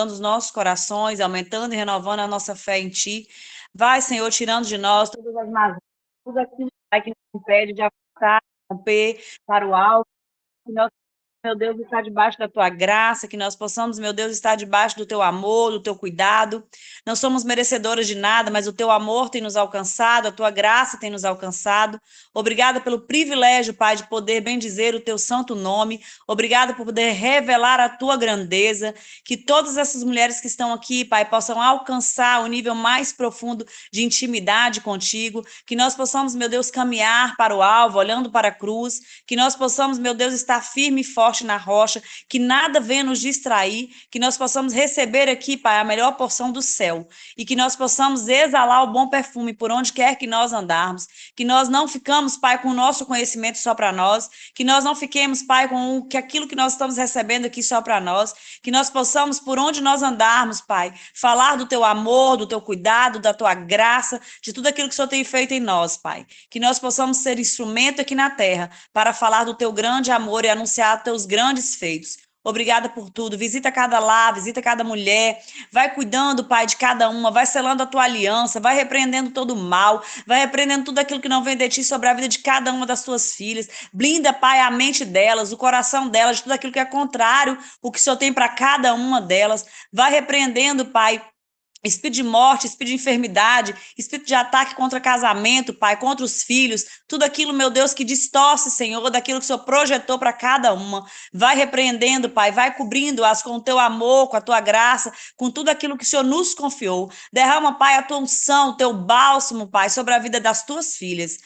os nossos corações, aumentando e renovando a nossa fé em Ti. Vai, Senhor, tirando de nós todas as mazelas, tudo aquilo, Pai, que nos impede de avançar, romper para o alto, que nós, meu Deus, está debaixo da tua graça, que nós possamos, meu Deus, estar debaixo do teu amor, do teu cuidado. Não somos merecedoras de nada, mas o teu amor tem nos alcançado, a tua graça tem nos alcançado. Obrigada pelo privilégio, Pai, de poder bendizer o teu santo nome. Obrigada por poder revelar a tua grandeza. Que todas essas mulheres que estão aqui, Pai, possam alcançar o nível mais profundo de intimidade contigo. Que nós possamos, meu Deus, caminhar para o alvo, olhando para a cruz. Que nós possamos, meu Deus, estar firme e forte na rocha. Que nada venha nos distrair. Que nós possamos receber aqui, Pai, a melhor porção do céu. E que nós possamos exalar o bom perfume por onde quer que nós andarmos. Que nós não ficamos, Pai, com o nosso conhecimento só para nós, que nós não fiquemos, Pai, com aquilo que nós estamos recebendo aqui só para nós, que nós possamos, por onde nós andarmos, Pai, falar do teu amor, do teu cuidado, da tua graça, de tudo aquilo que o Senhor tem feito em nós, Pai. Que nós possamos ser instrumento aqui na terra para falar do teu grande amor e anunciar teus grandes feitos. Obrigada por tudo. Visita cada lar, visita cada mulher. Vai cuidando, Pai, de cada uma. Vai selando a tua aliança. Vai repreendendo todo o mal. Vai repreendendo tudo aquilo que não vem de ti sobre a vida de cada uma das tuas filhas. Blinda, Pai, a mente delas, o coração delas, de tudo aquilo que é contrário, o que o Senhor tem para cada uma delas. Vai repreendendo, Pai, espírito de morte, espírito de enfermidade, espírito de ataque contra casamento, Pai, contra os filhos, tudo aquilo, meu Deus, que distorce, Senhor, daquilo que o Senhor projetou para cada uma. Vai repreendendo, Pai, vai cobrindo-as com o teu amor, com a tua graça, com tudo aquilo que o Senhor nos confiou. Derrama, Pai, a tua unção, o teu bálsamo, Pai, sobre a vida das tuas filhas.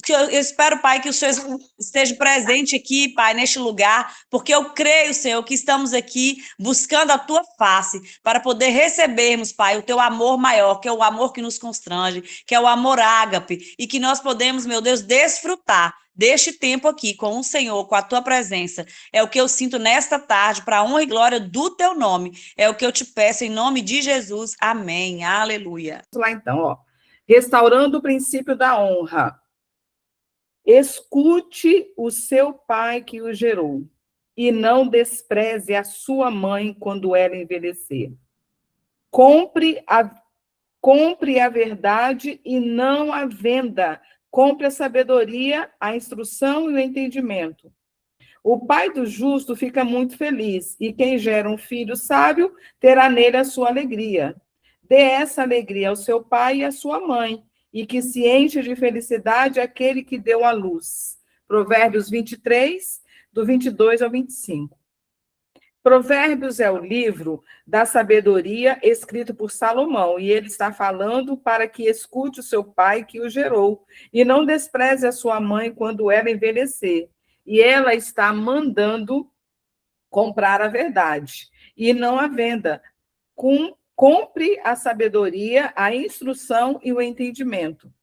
Eu espero, Pai, que o Senhor esteja presente aqui, Pai, neste lugar, porque eu creio, Senhor, que estamos aqui buscando a tua face para poder recebermos, Pai, o teu amor maior, que é o amor que nos constrange, que é o amor ágape, e que nós podemos, meu Deus, desfrutar deste tempo aqui com o Senhor, com a tua presença. É o que eu sinto nesta tarde, para a honra e glória do teu nome. É o que eu te peço em nome de Jesus. Amém. Aleluia. Lá então, ó. Restaurando o princípio da honra. Escute o seu pai que o gerou, e não despreze a sua mãe quando ela envelhecer. Compre a verdade e não a venda. Compre a sabedoria, a instrução e o entendimento. O pai do justo fica muito feliz, e quem gera um filho sábio terá nele a sua alegria. Dê essa alegria ao seu pai e à sua mãe, e que se enche de felicidade aquele que deu a luz. Provérbios 23, do 22 ao 25. Provérbios é o livro da sabedoria escrito por Salomão, e ele está falando para que escute o seu pai que o gerou, e não despreze a sua mãe quando ela envelhecer. E ela está mandando comprar a verdade, e não a venda. Compre a sabedoria, a instrução e o entendimento.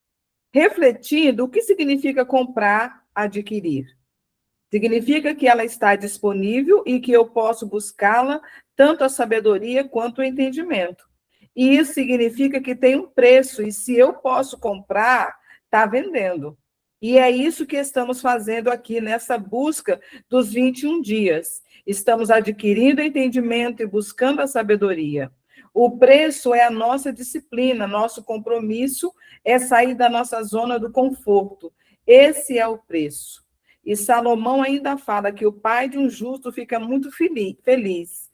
Refletindo, o que significa comprar, adquirir? Significa que ela está disponível e que eu posso buscá-la, tanto a sabedoria quanto o entendimento. E isso significa que tem um preço, e se eu posso comprar, está vendendo. E é isso que estamos fazendo aqui nessa busca dos 21 dias. Estamos adquirindo entendimento e buscando a sabedoria. O preço é a nossa disciplina, nosso compromisso é sair da nossa zona do conforto. Esse é o preço. E Salomão ainda fala que o pai de um justo fica muito feliz.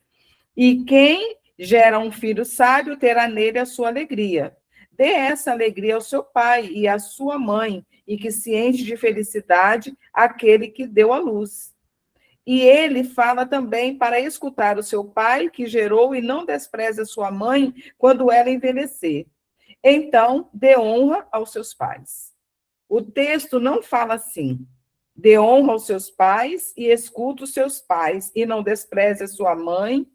E quem gera um filho sábio terá nele a sua alegria. Dê essa alegria ao seu pai e à sua mãe, e que se enche de felicidade aquele que deu a luz. E ele fala também para escutar o seu pai que gerou e não despreze a sua mãe quando ela envelhecer. Então, dê honra aos seus pais. O texto não fala assim: dê honra aos seus pais e escuta os seus pais, e não despreze a sua mãe,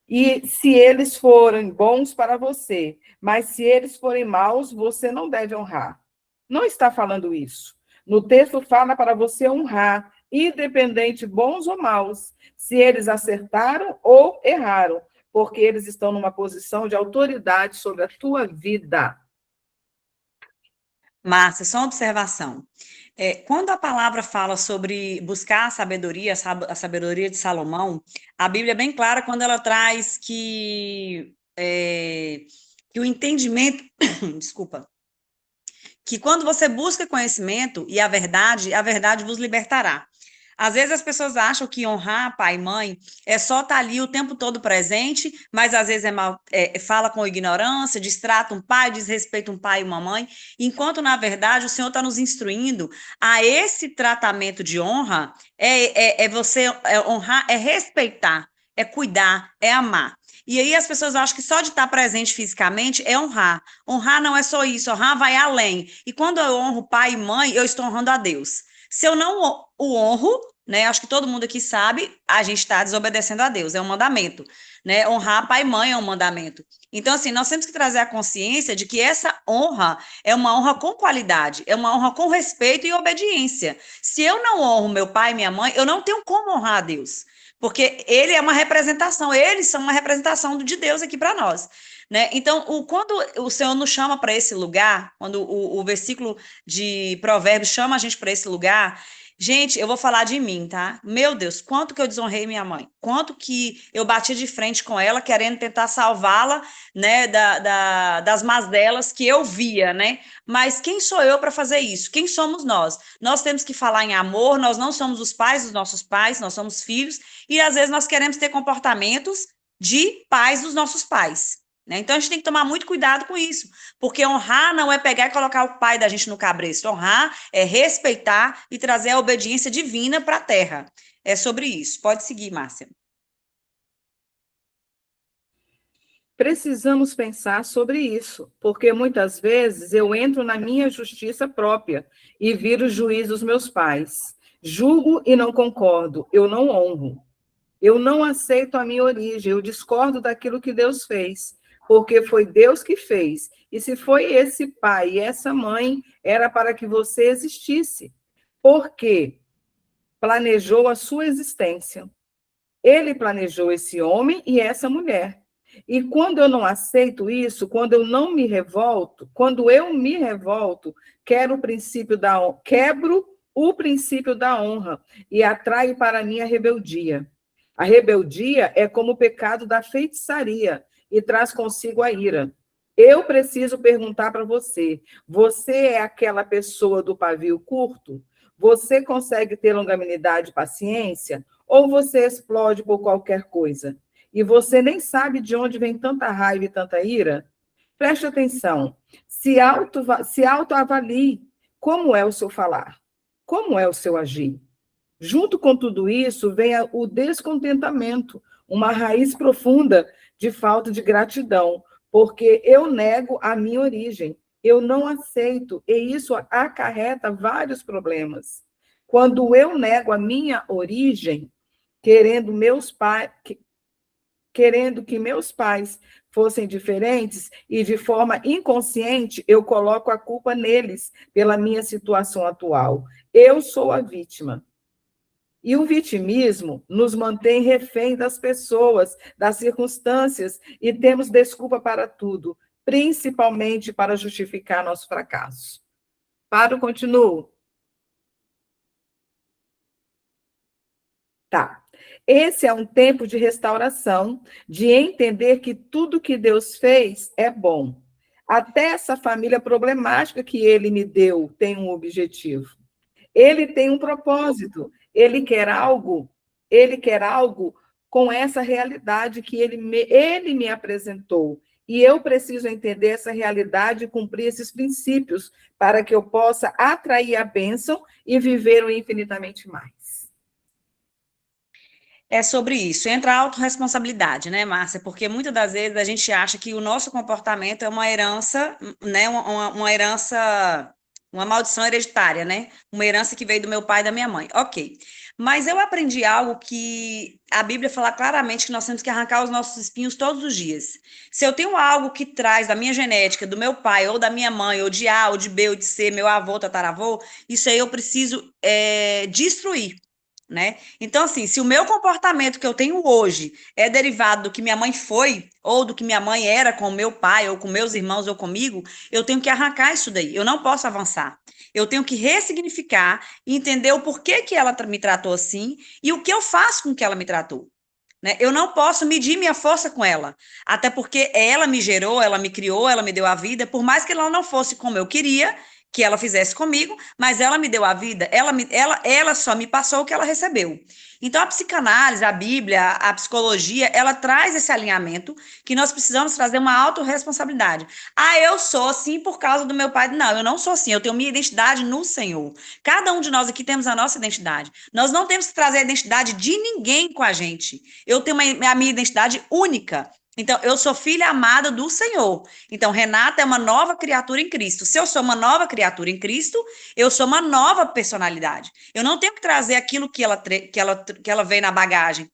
e se eles forem bons para você, mas se eles forem maus, você não deve honrar. Não está falando isso. No texto fala para você honrar, independente bons ou maus, se eles acertaram ou erraram, porque eles estão numa posição de autoridade sobre a tua vida. Márcia, só uma observação. Quando a palavra fala sobre buscar a sabedoria, a sabedoria de Salomão, a Bíblia é bem clara quando ela traz que o entendimento, desculpa, que quando você busca conhecimento e a verdade vos libertará. Às vezes as pessoas acham que honrar pai e mãe é só estar ali o tempo todo presente, mas às vezes fala com ignorância, distrata um pai, desrespeita um pai e uma mãe, enquanto na verdade o Senhor está nos instruindo a esse tratamento de honra, você honrar, é respeitar, é cuidar, é amar. E aí as pessoas acham que só de estar presente fisicamente é honrar. Honrar não é só isso, honrar vai além. E quando eu honro pai e mãe, eu estou honrando a Deus. Se eu não o honro, né? Acho que todo mundo aqui sabe, a gente está desobedecendo a Deus, é um mandamento, né? Honrar pai e mãe é um mandamento. Então, assim, nós temos que trazer a consciência de que essa honra é uma honra com qualidade, é uma honra com respeito e obediência. Se eu não honro meu pai e minha mãe, eu não tenho como honrar a Deus. Porque ele é uma representação, eles são uma representação de Deus aqui para nós. Né? Então, quando o Senhor nos chama para esse lugar, quando o versículo de Provérbios chama a gente para esse lugar, gente, eu vou falar de mim, tá? Meu Deus, quanto que eu desonrei minha mãe, quanto que eu bati de frente com ela, querendo tentar salvá-la, né, das mazelas que eu via, né? Mas quem sou eu para fazer isso? Quem somos nós? Nós temos que falar em amor, nós não somos os pais dos nossos pais, nós somos filhos, e às vezes nós queremos ter comportamentos de pais dos nossos pais. Né? Então a gente tem que tomar muito cuidado com isso, porque honrar não é pegar e colocar o pai da gente no cabresto. Honrar é respeitar e trazer a obediência divina para a terra. É sobre isso. Pode seguir, Márcia. Precisamos pensar sobre isso, porque muitas vezes eu entro na minha justiça própria e viro juiz dos meus pais. Julgo e não concordo, eu não honro. Eu não aceito a minha origem, eu discordo daquilo que Deus fez, porque foi Deus que fez. E se foi esse pai e essa mãe, era para que você existisse, porque planejou a sua existência. Ele planejou esse homem e essa mulher. E quando eu não aceito isso, quando eu não me revolto, quando eu me revolto, quebro o princípio da honra e atraio para mim a rebeldia. A rebeldia é como o pecado da feitiçaria e traz consigo a ira. Eu preciso perguntar para você: você é aquela pessoa do pavio curto? Você consegue ter longanimidade e paciência? Ou você explode por qualquer coisa? E você nem sabe de onde vem tanta raiva e tanta ira? Preste atenção. Se autoavalie. Como é o seu falar? Como é o seu agir? Junto com tudo isso, vem o descontentamento, uma raiz profunda de falta de gratidão, porque eu nego a minha origem, eu não aceito, e isso acarreta vários problemas. Quando eu nego a minha origem, querendo que meus pais fossem diferentes e de forma inconsciente eu coloco a culpa neles pela minha situação atual. Eu sou a vítima. E o vitimismo nos mantém refém das pessoas, das circunstâncias, e temos desculpa para tudo, principalmente para justificar nosso fracasso. Paro, continuo. Tá. Esse é um tempo de restauração, de entender que tudo que Deus fez é bom. Até essa família problemática que ele me deu tem um objetivo. Ele tem um propósito. Ele quer algo com essa realidade que ele me apresentou. E eu preciso entender essa realidade e cumprir esses princípios para que eu possa atrair a bênção e viver o infinitamente mais. É sobre isso. Entra a autorresponsabilidade, né, Márcia? Porque muitas das vezes a gente acha que o nosso comportamento é uma herança, né? Uma herança, uma maldição hereditária, né? Uma herança que veio do meu pai e da minha mãe. Ok. Mas eu aprendi algo que a Bíblia fala claramente que nós temos que arrancar os nossos espinhos todos os dias. Se eu tenho algo que traz da minha genética, do meu pai, ou da minha mãe, ou de A, ou de B, ou de C, meu avô, tataravô, isso aí eu preciso destruir. né? Então, assim, se o meu comportamento que eu tenho hoje é derivado do que minha mãe foi, ou do que minha mãe era com meu pai, ou com meus irmãos, ou comigo, eu tenho que arrancar isso daí. Eu não posso avançar. Eu tenho que ressignificar e entender o porquê que ela me tratou assim e o que eu faço com que ela me tratou. Né? Eu não posso medir minha força com ela, até porque ela me gerou, ela me criou, ela me deu a vida, por mais que ela não fosse como eu queria que ela fizesse comigo, mas ela me deu a vida, ela só me passou o que ela recebeu. Então, a psicanálise, a Bíblia, a psicologia, ela traz esse alinhamento que nós precisamos trazer uma autorresponsabilidade. Ah, eu sou assim por causa do meu pai. Não, eu não sou assim, eu tenho minha identidade no Senhor. Cada um de nós aqui temos a nossa identidade. Nós não temos que trazer a identidade de ninguém com a gente. Eu tenho a minha identidade única. Então, eu sou filha amada do Senhor. Então, Renata é uma nova criatura em Cristo. Se eu sou uma nova criatura em Cristo, eu sou uma nova personalidade. Eu não tenho que trazer aquilo que ela veio na bagagem.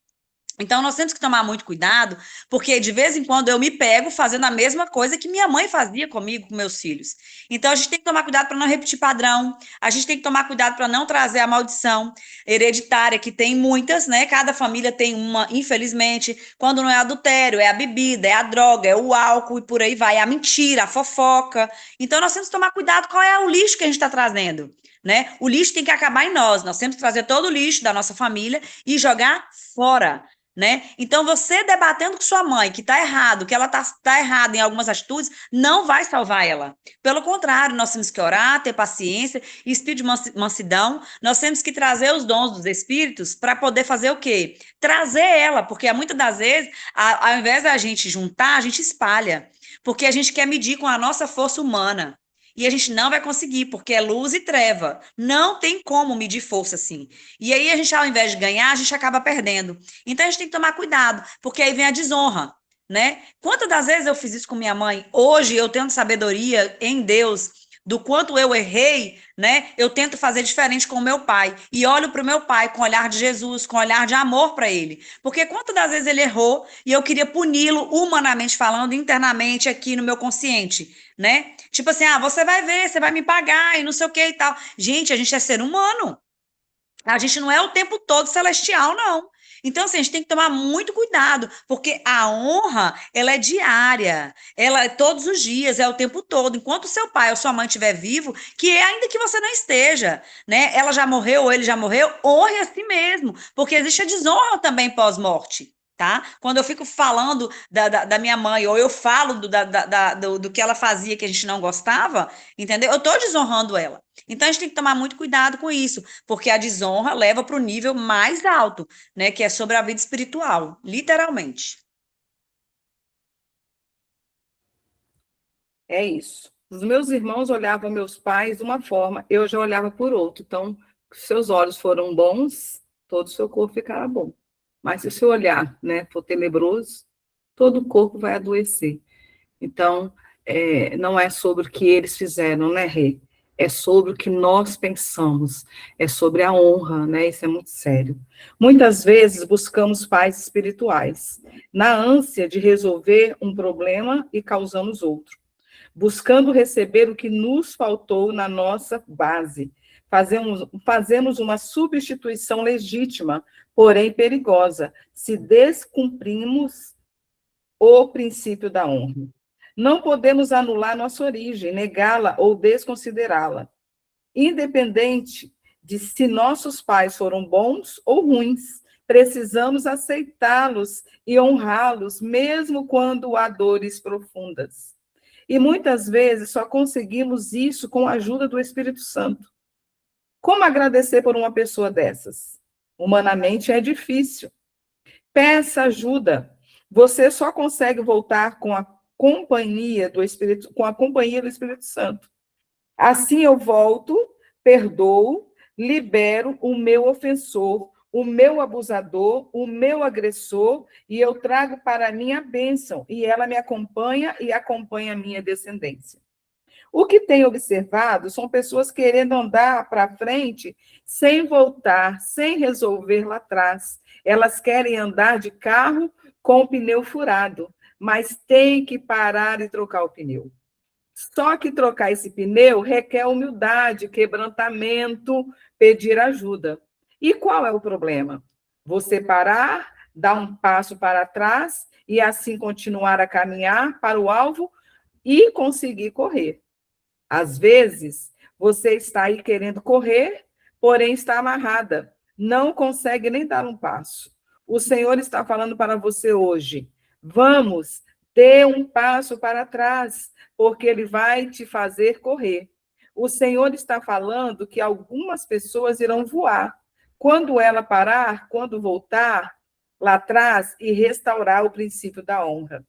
Então, nós temos que tomar muito cuidado, porque de vez em quando eu me pego fazendo a mesma coisa que minha mãe fazia comigo, com meus filhos. Então, a gente tem que tomar cuidado para não repetir padrão, a gente tem que tomar cuidado para não trazer a maldição hereditária, que tem muitas, né? Cada família tem uma, infelizmente, quando não é adultério, é a bebida, é a droga, é o álcool e por aí vai, é a mentira, a fofoca. Então, nós temos que tomar cuidado qual é o lixo que a gente está trazendo. Né? O lixo tem que acabar em nós temos que trazer todo o lixo da nossa família e jogar fora. Né? Então, você debatendo com sua mãe que está errado, que ela tá errada em algumas atitudes, não vai salvar ela. Pelo contrário, nós temos que orar, ter paciência, espírito de mansidão, nós temos que trazer os dons dos espíritos para poder fazer o quê? Trazer ela, porque muitas das vezes, ao invés da gente juntar, a gente espalha, porque a gente quer medir com a nossa força humana. E a gente não vai conseguir, porque é luz e treva. Não tem como medir força assim. E aí, a gente, ao invés de ganhar, a gente acaba perdendo. Então, a gente tem que tomar cuidado, porque aí vem a desonra, né? Quantas das vezes eu fiz isso com minha mãe? Hoje, eu tendo sabedoria em Deus, do quanto eu errei, né? Eu tento fazer diferente com o meu pai. E olho para o meu pai com o olhar de Jesus, com o olhar de amor para ele. Porque quantas das vezes ele errou e eu queria puni-lo humanamente falando, internamente aqui no meu consciente, né? Tipo assim, ah, você vai ver, você vai me pagar e não sei o que e tal. Gente, a gente é ser humano. A gente não é o tempo todo celestial, não. Então, assim, a gente tem que tomar muito cuidado, porque a honra, ela é diária, ela é todos os dias, é o tempo todo. Enquanto o seu pai ou sua mãe estiver vivo, que é ainda que você não esteja, né? Ela já morreu ou ele já morreu, honre a si mesmo, porque existe a desonra também pós-morte. Tá? Quando eu fico falando da minha mãe, ou eu falo do que ela fazia que a gente não gostava, entendeu? Eu estou desonrando ela. Então a gente tem que tomar muito cuidado com isso, porque a desonra leva para o nível mais alto, né, que é sobre a vida espiritual, literalmente. É isso. Os meus irmãos olhavam meus pais de uma forma, eu já olhava por outro. Então, se seus olhos foram bons, todo o seu corpo ficará bom. Mas se o seu olhar, né, for tenebroso, todo o corpo vai adoecer. Então, não é sobre o que eles fizeram, né, Rê? É sobre o que nós pensamos, é sobre a honra, né? Isso é muito sério. Muitas vezes buscamos pais espirituais, na ânsia de resolver um problema e causamos outro, buscando receber o que nos faltou na nossa base. Fazemos uma substituição legítima, porém perigosa, se descumprimos o princípio da honra. Não podemos anular nossa origem, negá-la ou desconsiderá-la, independente de se nossos pais foram bons ou ruins. Precisamos aceitá-los e honrá-los, mesmo quando há dores profundas. E muitas vezes só conseguimos isso com a ajuda do Espírito Santo. Como agradecer por uma pessoa dessas? Humanamente é difícil. Peça ajuda. Você só consegue voltar com a companhia do Espírito Santo. Assim eu volto, perdoo, libero o meu ofensor, o meu abusador, o meu agressor, e eu trago para mim a bênção, e ela me acompanha e acompanha a minha descendência. O que tenho observado são pessoas querendo andar para frente sem voltar, sem resolver lá atrás. Elas querem andar de carro com o pneu furado, mas tem que parar e trocar o pneu. Só que trocar esse pneu requer humildade, quebrantamento, pedir ajuda. E qual é o problema? Você parar, dar um passo para trás e assim continuar a caminhar para o alvo e conseguir correr. Às vezes, você está aí querendo correr, porém está amarrada, não consegue nem dar um passo. O Senhor está falando para você hoje: vamos, dê um passo para trás, porque Ele vai te fazer correr. O Senhor está falando que algumas pessoas irão voar. Quando ela parar, quando voltar lá atrás e restaurar o princípio da honra.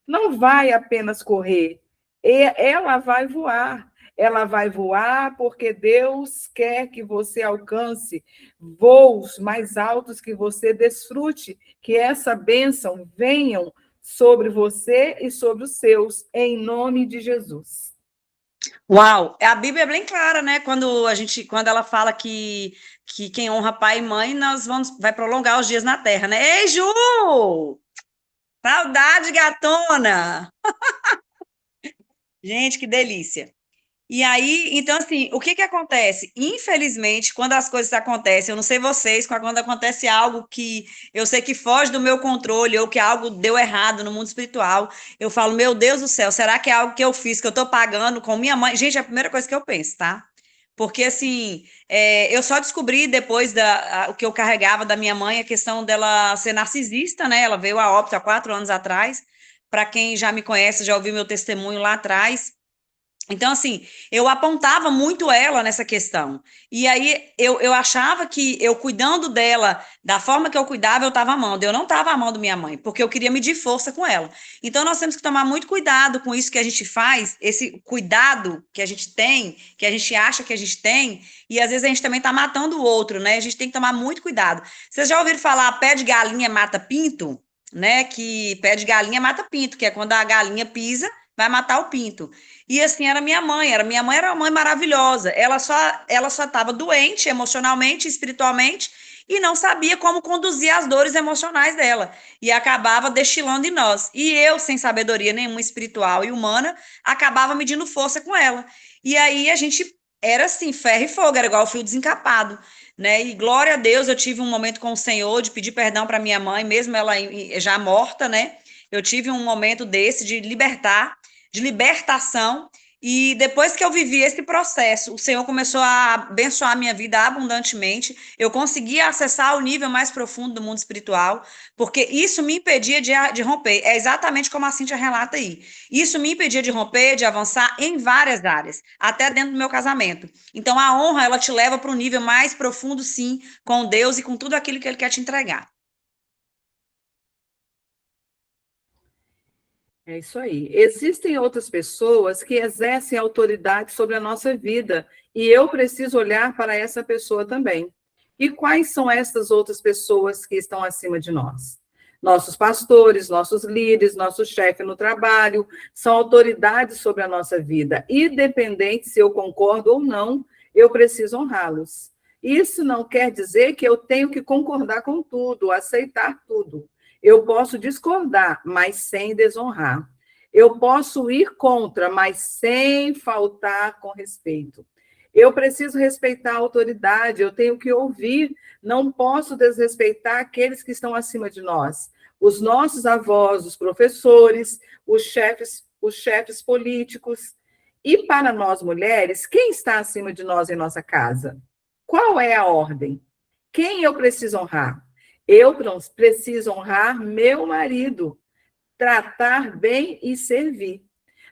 Não vai apenas correr, ela vai voar. Ela vai voar porque Deus quer que você alcance voos mais altos, que você desfrute, que essa bênção venham sobre você e sobre os seus, em nome de Jesus. Uau, a Bíblia é bem clara, né? Quando ela fala que quem honra pai e mãe, vai prolongar os dias na terra, né? Ei, Ju! Saudade, gatona! Gente, que delícia. E aí, então, assim, o que que acontece? Infelizmente, quando as coisas acontecem, eu não sei vocês, quando acontece algo que eu sei que foge do meu controle ou que algo deu errado no mundo espiritual, eu falo, meu Deus do céu, será que é algo que eu fiz, que eu tô pagando com minha mãe? Gente, é a primeira coisa que eu penso, tá? Porque, assim, eu só descobri depois o que eu carregava da minha mãe, a questão dela ser narcisista, né? Ela veio a óbito há 4 anos atrás. Para quem já me conhece, já ouviu meu testemunho lá atrás. Então, assim, eu apontava muito ela nessa questão. E aí eu achava que eu cuidando dela, da forma que eu cuidava, eu estava amando. Eu não estava amando minha mãe, porque eu queria medir força com ela. Então, nós temos que tomar muito cuidado com isso que a gente faz, esse cuidado que a gente tem, que a gente acha que a gente tem, e às vezes a gente também está matando o outro, né? A gente tem que tomar muito cuidado. Vocês já ouviram falar pé de galinha mata pinto? Né? Que pé de galinha mata pinto, que é quando a galinha pisa, vai matar o pinto. E assim minha mãe era uma mãe maravilhosa. Ela só estava doente emocionalmente, espiritualmente e não sabia como conduzir as dores emocionais dela e acabava destilando em nós. E eu, sem sabedoria nenhuma espiritual e humana, acabava medindo força com ela. E aí a gente era assim, ferro e fogo, era igual o fio desencapado, né? E glória a Deus, eu tive um momento com o Senhor de pedir perdão para minha mãe, mesmo ela já morta, né? Eu tive um momento desse de libertação. E depois que eu vivi esse processo, o Senhor começou a abençoar a minha vida abundantemente. Eu conseguia acessar o nível mais profundo do mundo espiritual, porque isso me impedia de romper. É exatamente como a Cíntia relata aí. Isso me impedia de romper, de avançar em várias áreas, até dentro do meu casamento. Então, a honra, ela te leva para um nível mais profundo, sim, com Deus e com tudo aquilo que Ele quer te entregar. É isso aí. Existem outras pessoas que exercem autoridade sobre a nossa vida e eu preciso olhar para essa pessoa também. E quais são essas outras pessoas que estão acima de nós? Nossos pastores, nossos líderes, nosso chefe no trabalho, são autoridades sobre a nossa vida. Independente se eu concordo ou não, eu preciso honrá-los. Isso não quer dizer que eu tenho que concordar com tudo, aceitar tudo. Eu posso discordar, mas sem desonrar. Eu posso ir contra, mas sem faltar com respeito. Eu preciso respeitar a autoridade, eu tenho que ouvir, não posso desrespeitar aqueles que estão acima de nós. Os nossos avós, os professores, os chefes políticos. E para nós mulheres, quem está acima de nós em nossa casa? Qual é a ordem? Quem eu preciso honrar? Eu preciso honrar meu marido, tratar bem e servir.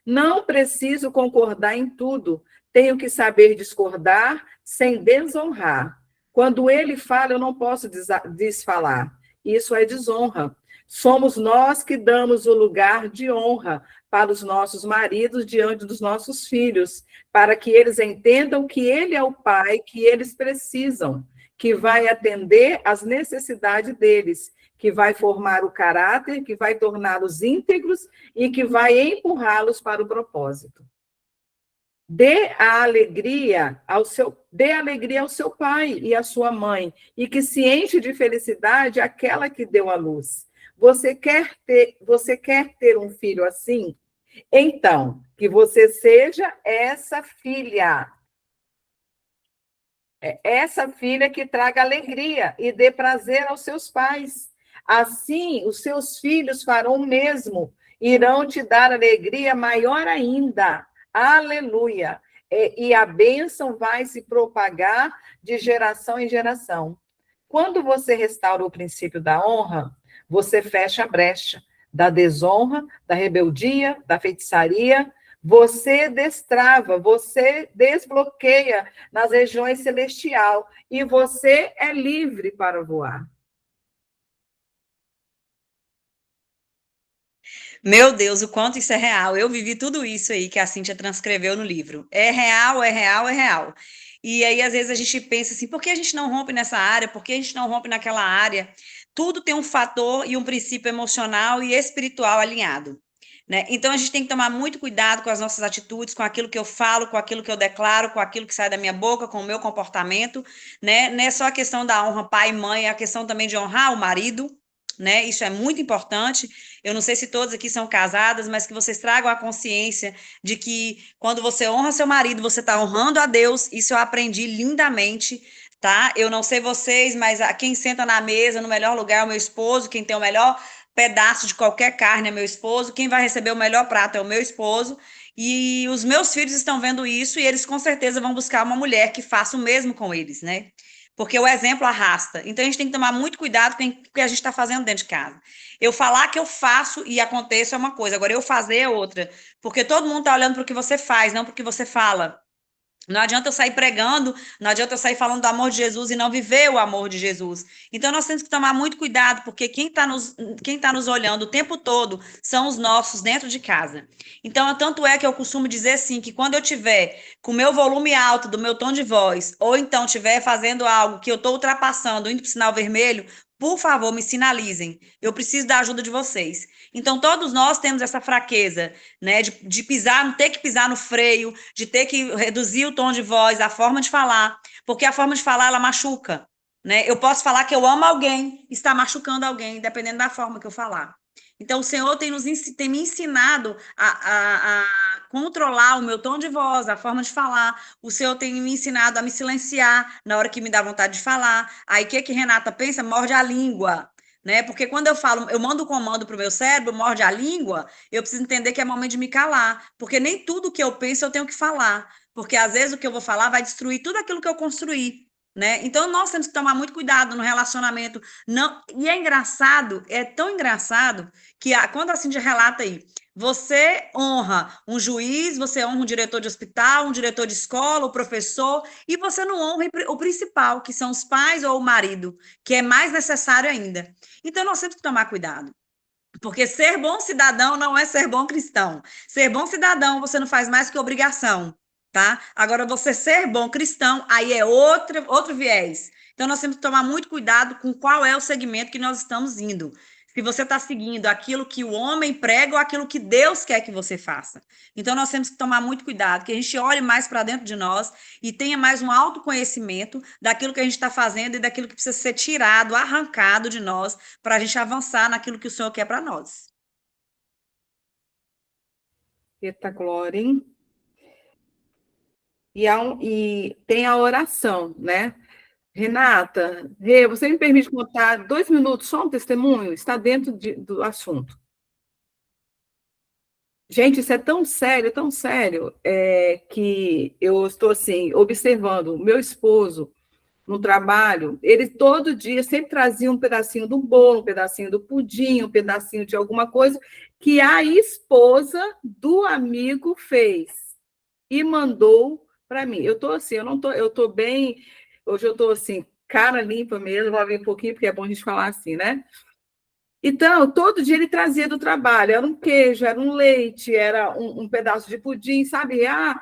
Não preciso concordar em tudo. Tenho que saber discordar sem desonrar. Quando ele fala, eu não posso desfalar. Isso é desonra. Somos nós que damos o lugar de honra para os nossos maridos diante dos nossos filhos, para que eles entendam que ele é o pai que eles precisam, que vai atender às necessidades deles, que vai formar o caráter, que vai torná-los íntegros e que vai empurrá-los para o propósito. Dê alegria ao seu pai e à sua mãe, e que se enche de felicidade aquela que deu à luz. Você quer ter um filho assim? Então, que você seja essa filha. Essa filha que traga alegria e dê prazer aos seus pais. Assim, os seus filhos farão o mesmo, irão te dar alegria maior ainda. Aleluia! E a bênção vai se propagar de geração em geração. Quando você restaura o princípio da honra, você fecha a brecha da desonra, da rebeldia, da feitiçaria. Você destrava, você desbloqueia nas regiões celestial e você é livre para voar. Meu Deus, o quanto isso é real. Eu vivi tudo isso aí que a Cíntia transcreveu no livro. É real, é real, é real. E aí, às vezes, a gente pensa assim, por que a gente não rompe nessa área? Por que a gente não rompe naquela área? Tudo tem um fator e um princípio emocional e espiritual alinhado. Né? Então, a gente tem que tomar muito cuidado com as nossas atitudes, com aquilo que eu falo, com aquilo que eu declaro, com aquilo que sai da minha boca, com o meu comportamento. Né? Não é só a questão da honra pai e mãe, é a questão também de honrar o marido, né? Isso é muito importante. Eu não sei se todas aqui são casadas, mas que vocês tragam a consciência de que quando você honra seu marido, você está honrando a Deus. Isso eu aprendi lindamente, tá? Eu não sei vocês, mas quem senta na mesa no melhor lugar é o meu esposo, quem tem o melhor pedaço de qualquer carne é meu esposo, quem vai receber o melhor prato é o meu esposo. E os meus filhos estão vendo isso e eles com certeza vão buscar uma mulher que faça o mesmo com eles, né? Porque o exemplo arrasta. Então a gente tem que tomar muito cuidado com o que a gente está fazendo dentro de casa. Eu falar que eu faço e aconteça é uma coisa, agora eu fazer é outra. Porque todo mundo está olhando para o que você faz, não para o que você fala. Não adianta eu sair pregando, não adianta eu sair falando do amor de Jesus e não viver o amor de Jesus. Então nós temos que tomar muito cuidado, porque quem tá nos olhando o tempo todo são os nossos dentro de casa. Então, tanto é que eu costumo dizer assim, que quando eu tiver com o meu volume alto do meu tom de voz, ou então estiver fazendo algo que eu estou ultrapassando, indo para o sinal vermelho, por favor, me sinalizem. Eu preciso da ajuda de vocês. Então, todos nós temos essa fraqueza, né, de pisar, não ter que pisar no freio, de ter que reduzir o tom de voz, a forma de falar, porque a forma de falar, ela machuca, né? Eu posso falar que eu amo alguém, está machucando alguém, dependendo da forma que eu falar. Então, o Senhor tem me ensinado a controlar o meu tom de voz, a forma de falar. O Senhor tem me ensinado a me silenciar na hora que me dá vontade de falar. Aí, o que Renata pensa? Morde a língua, né? Porque quando eu falo, eu mando um comando para o meu cérebro, morde a língua, eu preciso entender que é momento de me calar, porque nem tudo que eu penso eu tenho que falar, porque às vezes o que eu vou falar vai destruir tudo aquilo que eu construí, né? Então nós temos que tomar muito cuidado no relacionamento. Não, e é engraçado, é tão engraçado que quando a Cindy relata aí, você honra um juiz, você honra um diretor de hospital, um diretor de escola, o professor, e você não honra o principal, que são os pais ou o marido, que é mais necessário ainda. Então, nós temos que tomar cuidado. Porque ser bom cidadão não é ser bom cristão. Ser bom cidadão, você não faz mais que obrigação, tá? Agora, você ser bom cristão, aí é outro viés. Então, nós temos que tomar muito cuidado com qual é o segmento que nós estamos indo. Se você está seguindo aquilo que o homem prega ou aquilo que Deus quer que você faça. Então, nós temos que tomar muito cuidado, que a gente olhe mais para dentro de nós e tenha mais um autoconhecimento daquilo que a gente está fazendo e daquilo que precisa ser tirado, arrancado de nós, para a gente avançar naquilo que o Senhor quer para nós. Eita glória, hein? E tem a oração, né? Renata, você me permite contar 2 minutos, só um testemunho? Está dentro do assunto. Gente, isso é tão sério, que eu estou assim, observando meu esposo no trabalho, ele todo dia sempre trazia um pedacinho do bolo, um pedacinho do pudim, um pedacinho de alguma coisa que a esposa do amigo fez e mandou para mim. Eu estou assim, eu estou bem, hoje eu estou assim, cara limpa mesmo, vou ver um pouquinho, porque é bom a gente falar assim, né? Então, todo dia ele trazia do trabalho, era um queijo, era um leite, era um pedaço de pudim, sabe? Eu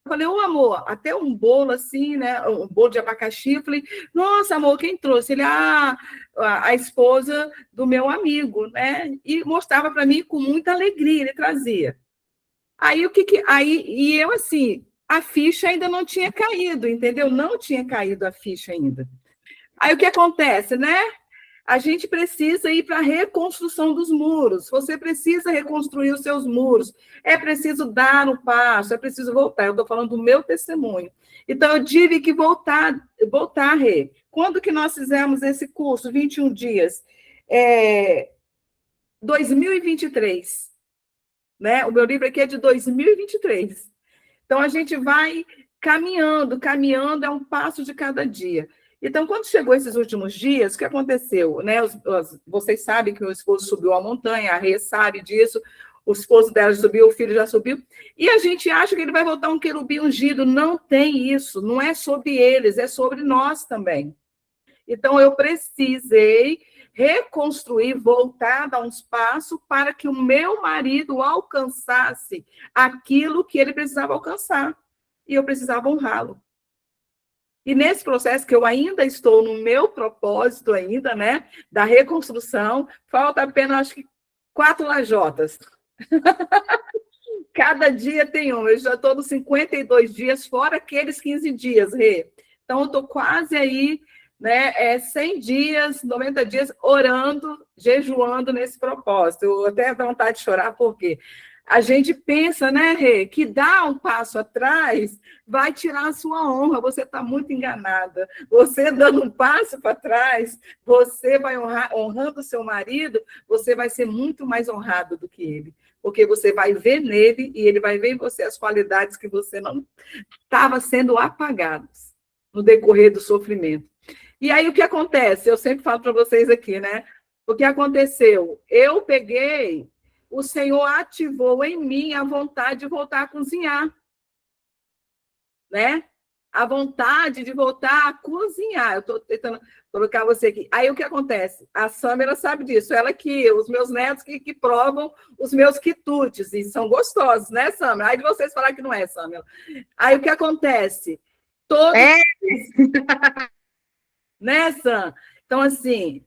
falei, ô amor, até um bolo assim, né? Um bolo de abacaxi. Eu falei, nossa, amor, quem trouxe? Ele, a esposa do meu amigo, né? E mostrava para mim com muita alegria, ele trazia. Aí e eu assim, a ficha ainda não tinha caído, entendeu? Não tinha caído a ficha ainda. Aí o que acontece, né? A gente precisa ir para a reconstrução dos muros. Você precisa reconstruir os seus muros. É preciso dar um passo, é preciso voltar. Eu estou falando do meu testemunho. Então, eu tive que voltar, Rê. Quando que nós fizemos esse curso? 21 dias. 2023. Né? O meu livro aqui é de 2023. Então, a gente vai caminhando é um passo de cada dia. Então, quando chegou esses últimos dias, o que aconteceu? Né? Vocês sabem que o esposo subiu a montanha, a Rê sabe disso, o esposo dela subiu, o filho já subiu, e a gente acha que ele vai voltar um querubim ungido. Não tem isso, não é sobre eles, é sobre nós também. Então, eu precisei reconstruir, voltar, dar uns passos para que o meu marido alcançasse aquilo que ele precisava alcançar. E eu precisava honrá-lo. E nesse processo que eu ainda estou no meu propósito ainda, né, da reconstrução, falta apenas, acho que, 4 lajotas. Cada dia tem uma. Eu já estou nos 52 dias, fora aqueles 15 dias, Rê. Então, eu estou quase aí, né, 100 dias, 90 dias, orando, jejuando nesse propósito. Eu até tenho vontade de chorar, porque a gente pensa, né, Rê, que dar um passo atrás vai tirar a sua honra. Você está muito enganada. Você dando um passo para trás, você vai honrando o seu marido, você vai ser muito mais honrado do que ele. Porque você vai ver nele e ele vai ver em você as qualidades que você não estava sendo apagadas no decorrer do sofrimento. E aí, o que acontece? Eu sempre falo para vocês aqui, né? O que aconteceu? Eu peguei, o Senhor ativou em mim a vontade de voltar a cozinhar, né? A vontade de voltar a cozinhar. Eu estou tentando colocar você aqui. Aí, o que acontece? A Sâmela sabe disso. Ela que, os meus netos que provam os meus quitutes, e são gostosos, né, Sâmela? Aí de vocês falar que não é, Sâmela. Aí, o que acontece? Todos... Né, Sam? Então, assim,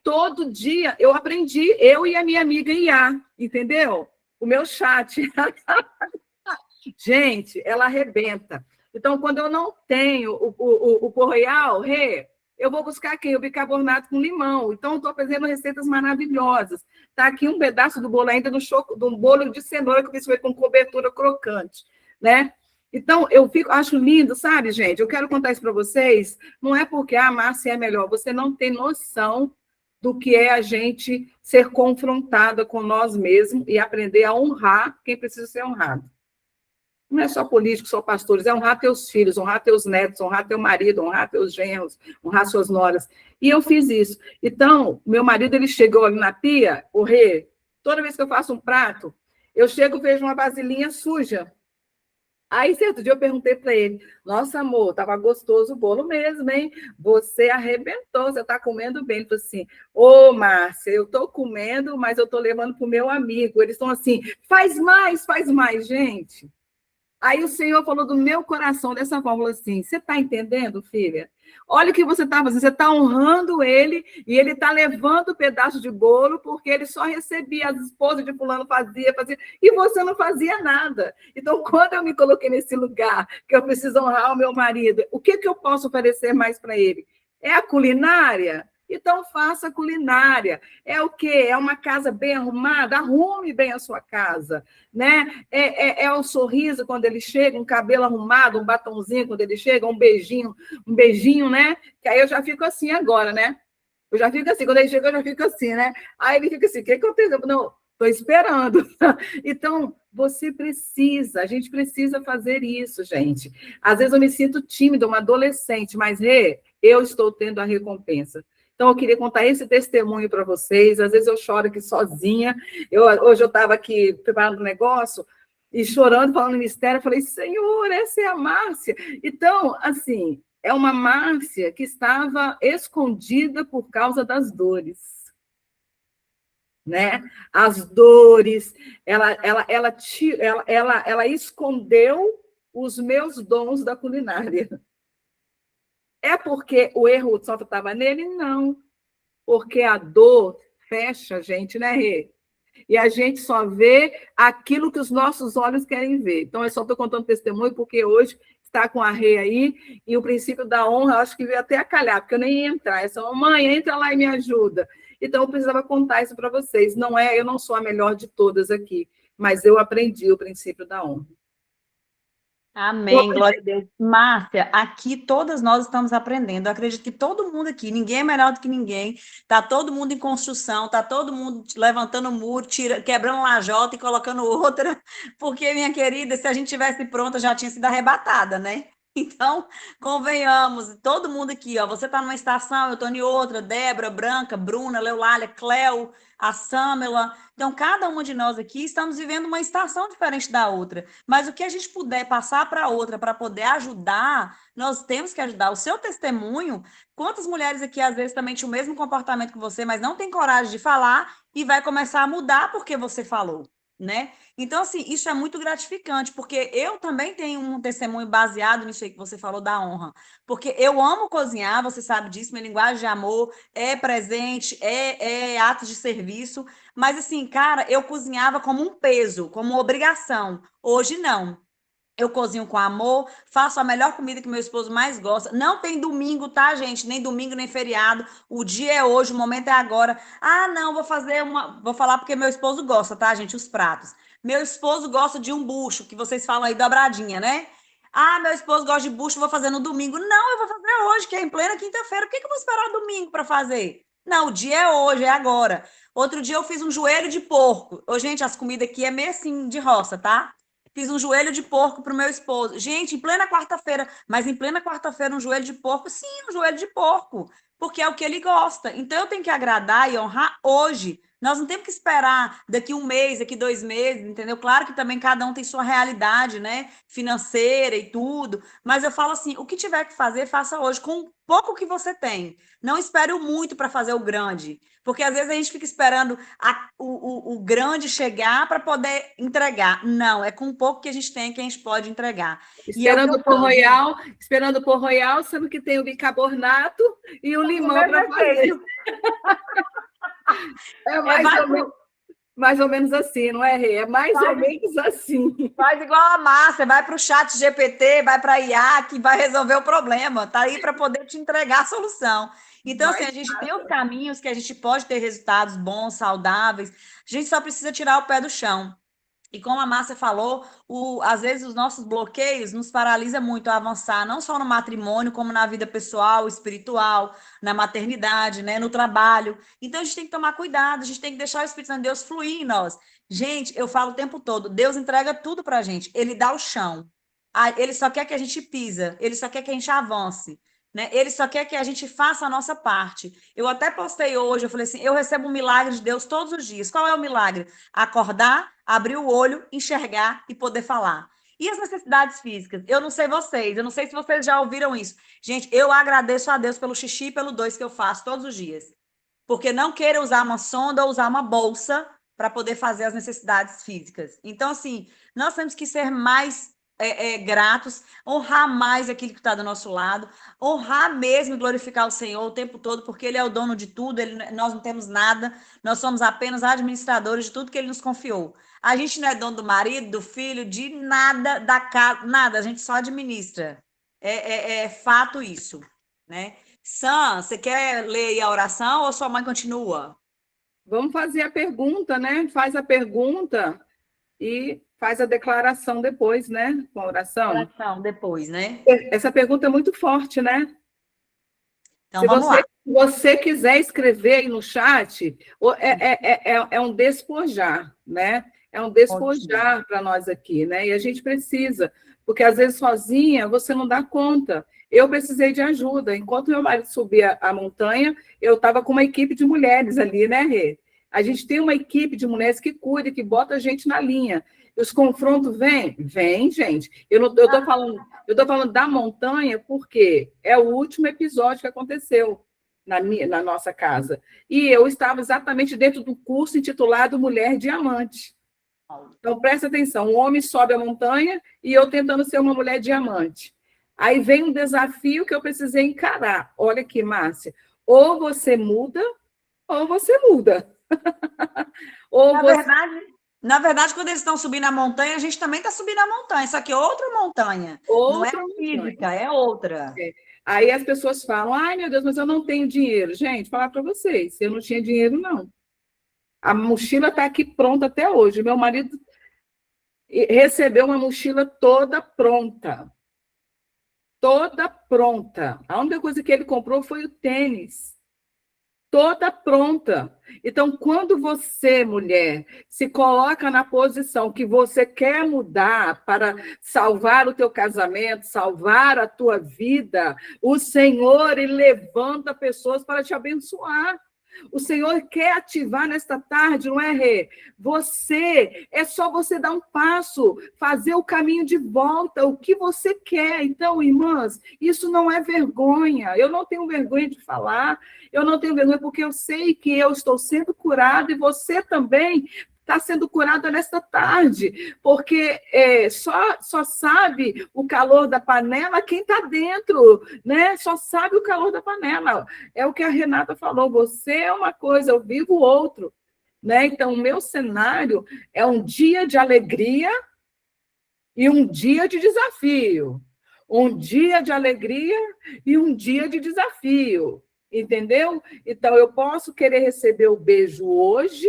todo dia eu aprendi, eu e a minha amiga Iá, entendeu? O meu chat. Gente, ela arrebenta. Então, quando eu não tenho o pó royal, eu vou buscar aqui o bicarbonato com limão. Então, estou fazendo receitas maravilhosas. Está aqui um pedaço do bolo ainda do bolo de cenoura que eu fiz com cobertura crocante, né? Então, acho lindo, sabe, gente? Eu quero contar isso para vocês. Não é porque a Márcia é melhor, você não tem noção do que é a gente ser confrontada com nós mesmos e aprender a honrar quem precisa ser honrado. Não é só políticos, só pastores, é honrar teus filhos, honrar teus netos, honrar teu marido, honrar teus genros, honrar suas noras. E eu fiz isso. Então, meu marido, ele chegou ali na pia, toda vez que eu faço um prato, eu chego e vejo uma vasilhinha suja. Aí, certo dia, eu perguntei para ele, nossa, amor, estava gostoso o bolo mesmo, hein? Você arrebentou, você está comendo bem. Ele falou assim, ô, Márcia, eu estou comendo, mas eu estou levando para o meu amigo. Eles estão assim, faz mais, gente. Aí o Senhor falou do meu coração dessa forma, falou assim, você está entendendo, filha? Olha o que você está fazendo, você está honrando ele e ele está levando o pedaço de bolo porque ele só recebia, as esposas de fulano fazia, e você não fazia nada. Então, quando eu me coloquei nesse lugar que eu preciso honrar o meu marido, o que eu posso oferecer mais para ele? É a culinária? Então, faça a culinária. É o quê? É uma casa bem arrumada? Arrume bem a sua casa, né? É o sorriso quando ele chega, um cabelo arrumado, um batonzinho quando ele chega, um beijinho, né? Que aí eu já fico assim agora, né? Eu já fico assim, quando ele chega, eu já fico assim, né? Aí ele fica assim, o que aconteceu? Não, estou esperando. Então, a gente precisa fazer isso, gente. Às vezes eu me sinto tímida, uma adolescente, mas, eu estou tendo a recompensa. Então, eu queria contar esse testemunho para vocês. Às vezes eu choro aqui sozinha. Hoje eu estava aqui preparando um negócio e chorando, falando mistério. Eu falei, Senhor, essa é a Márcia. Então, assim, é uma Márcia que estava escondida por causa das dores. Né? As dores, ela escondeu os meus dons da culinária. É porque o erro só estava nele? Não. Porque a dor fecha a gente, né, Rê? E a gente só vê aquilo que os nossos olhos querem ver. Então, eu só estou contando testemunho porque hoje está com a Rê aí, e o princípio da honra, eu acho que veio até a calhar, porque eu nem ia entrar. Essa mãe, entra lá e me ajuda. Então, eu precisava contar isso para vocês. Eu não sou a melhor de todas aqui, mas eu aprendi o princípio da honra. Amém, glória a Deus. Márcia, aqui todas nós estamos aprendendo. Eu acredito que todo mundo aqui, ninguém é melhor do que ninguém. Está todo mundo em construção, está todo mundo levantando muro, quebrando lajota e colocando outra. Porque, minha querida, se a gente tivesse pronta, já tinha sido arrebatada, né? Então, convenhamos, todo mundo aqui, ó. Você está numa estação, eu estou em outra, Débora, Branca, Bruna, Leulália, Cleo, a Sâmela. Então, cada uma de nós aqui estamos vivendo uma estação diferente da outra. Mas o que a gente puder passar para outra para poder ajudar, nós temos que ajudar. O seu testemunho, quantas mulheres aqui às vezes também tinham o mesmo comportamento que você, mas não tem coragem de falar e vai começar a mudar porque você falou, né? Então, assim, isso é muito gratificante, porque eu também tenho um testemunho baseado nisso aí que você falou da honra. Porque eu amo cozinhar, você sabe disso, minha linguagem de amor é presente, é atos de serviço. Mas, assim, cara, eu cozinhava como um peso, como uma obrigação. Hoje, não. Eu cozinho com amor, faço a melhor comida que meu esposo mais gosta. Não tem domingo, tá, gente? Nem domingo, nem feriado. O dia é hoje, o momento é agora. Ah, não, vou falar porque meu esposo gosta, tá, gente? Os pratos. Meu esposo gosta de um bucho, que vocês falam aí, dobradinha, né? Ah, meu esposo gosta de bucho, vou fazer no domingo. Não, eu vou fazer hoje, que é em plena quinta-feira. Por que eu vou esperar domingo para fazer? Não, o dia é hoje, é agora. Outro dia eu fiz um joelho de porco. Ô, gente, as comidas aqui é meio assim de roça, tá? Fiz um joelho de porco pro meu esposo. Gente, em plena quarta-feira, mas em plena quarta-feira um joelho de porco? Sim, um joelho de porco, porque é o que ele gosta. Então eu tenho que agradar e honrar hoje. Nós não temos que esperar daqui um mês, daqui 2 meses, entendeu? Claro que também cada um tem sua realidade, né? Financeira e tudo. Mas eu falo assim: o que tiver que fazer, faça hoje, com o pouco que você tem. Não espere o muito para fazer o grande. Porque às vezes a gente fica esperando o grande chegar para poder entregar. Não, é com um pouco que a gente tem que a gente pode entregar. E é o que eu falo, Esperando o pão royal, sendo que tem o bicarbonato e o limão para fazer. É mais ou menos assim, não é, Rê? É mais ou menos assim. Faz igual a Márcia, vai para o chat GPT, vai para a IA, que vai resolver o problema. Está aí para poder te entregar a solução. Então, assim, a gente tem os caminhos que a gente pode ter resultados bons, saudáveis. A gente só precisa tirar o pé do chão. E como a Márcia falou, às vezes os nossos bloqueios nos paralisam muito a avançar, não só no matrimônio, como na vida pessoal, espiritual, na maternidade, né, no trabalho. Então a gente tem que tomar cuidado, a gente tem que deixar o Espírito Santo de Deus fluir em nós. Gente, eu falo o tempo todo, Deus entrega tudo para a gente, Ele dá o chão. Ele só quer que a gente pisa, Ele só quer que a gente avance. Né? Ele só quer que a gente faça a nossa parte. Eu até postei hoje, eu falei assim, eu recebo um milagre de Deus todos os dias. Qual é o milagre? Acordar, abrir o olho, enxergar e poder falar. E as necessidades físicas? Eu não sei vocês, eu não sei se vocês já ouviram isso. Gente, eu agradeço a Deus pelo xixi e pelo dois que eu faço todos os dias. Porque não queira usar uma sonda ou usar uma bolsa para poder fazer as necessidades físicas. Então, assim, nós temos que ser mais gratos, honrar mais aquilo que está do nosso lado, honrar mesmo e glorificar o Senhor o tempo todo, porque Ele é o dono de tudo, nós não temos nada, nós somos apenas administradores de tudo que Ele nos confiou. A gente não é dono do marido, do filho, de nada, da casa, nada, a gente só administra. É fato isso, né? Sam, você quer ler aí a oração ou sua mãe continua? Vamos fazer a pergunta, né? Faz a pergunta e faz a declaração depois, né? Com a oração. Oração depois, né? Essa pergunta é muito forte, né? Então vamos lá. Se você quiser escrever aí no chat, é um despojar, né? É um despojar para nós aqui, né? E a gente precisa, porque às vezes sozinha você não dá conta. Eu precisei de ajuda. Enquanto meu marido subia a montanha, eu estava com uma equipe de mulheres ali, né, Rê? A gente tem uma equipe de mulheres que cuida, que bota a gente na linha. E os confrontos vêm, gente. Eu estou falando da montanha porque é o último episódio que aconteceu na nossa casa. E eu estava exatamente dentro do curso intitulado Mulher Diamante. Então, presta atenção, um homem sobe a montanha e eu tentando ser uma mulher diamante. Aí vem um desafio que eu precisei encarar. Olha aqui, Márcia, ou você muda, ou você muda. Na verdade, Na verdade, quando eles estão subindo a montanha, a gente também está subindo a montanha, só que é outra montanha. Não é Outra a montanha. física, é outra. É. Aí as pessoas falam, ai meu Deus, mas eu não tenho dinheiro. Gente, falar para vocês, eu não tinha dinheiro, não. A mochila está aqui pronta até hoje. Meu marido recebeu uma mochila toda pronta. Toda pronta. A única coisa que ele comprou foi o tênis. Toda pronta. Então, quando você, mulher, se coloca na posição que você quer mudar para salvar o teu casamento, salvar a tua vida, o Senhor, ele levanta pessoas para te abençoar. O Senhor quer ativar nesta tarde, não é, Rê? Você, é só você dar um passo, fazer o caminho de volta, o que você quer. Então, irmãs, isso não é vergonha. Eu não tenho vergonha de falar, eu não tenho vergonha porque eu sei que eu estou sendo curada e você também está sendo curada nesta tarde, porque só sabe o calor da panela quem está dentro, né? Só sabe o calor da panela. É o que a Renata falou, você é uma coisa, eu vivo outro, né? Então, o meu cenário é um dia de alegria e um dia de desafio. Um dia de alegria e um dia de desafio, entendeu? Então, eu posso querer receber o beijo hoje,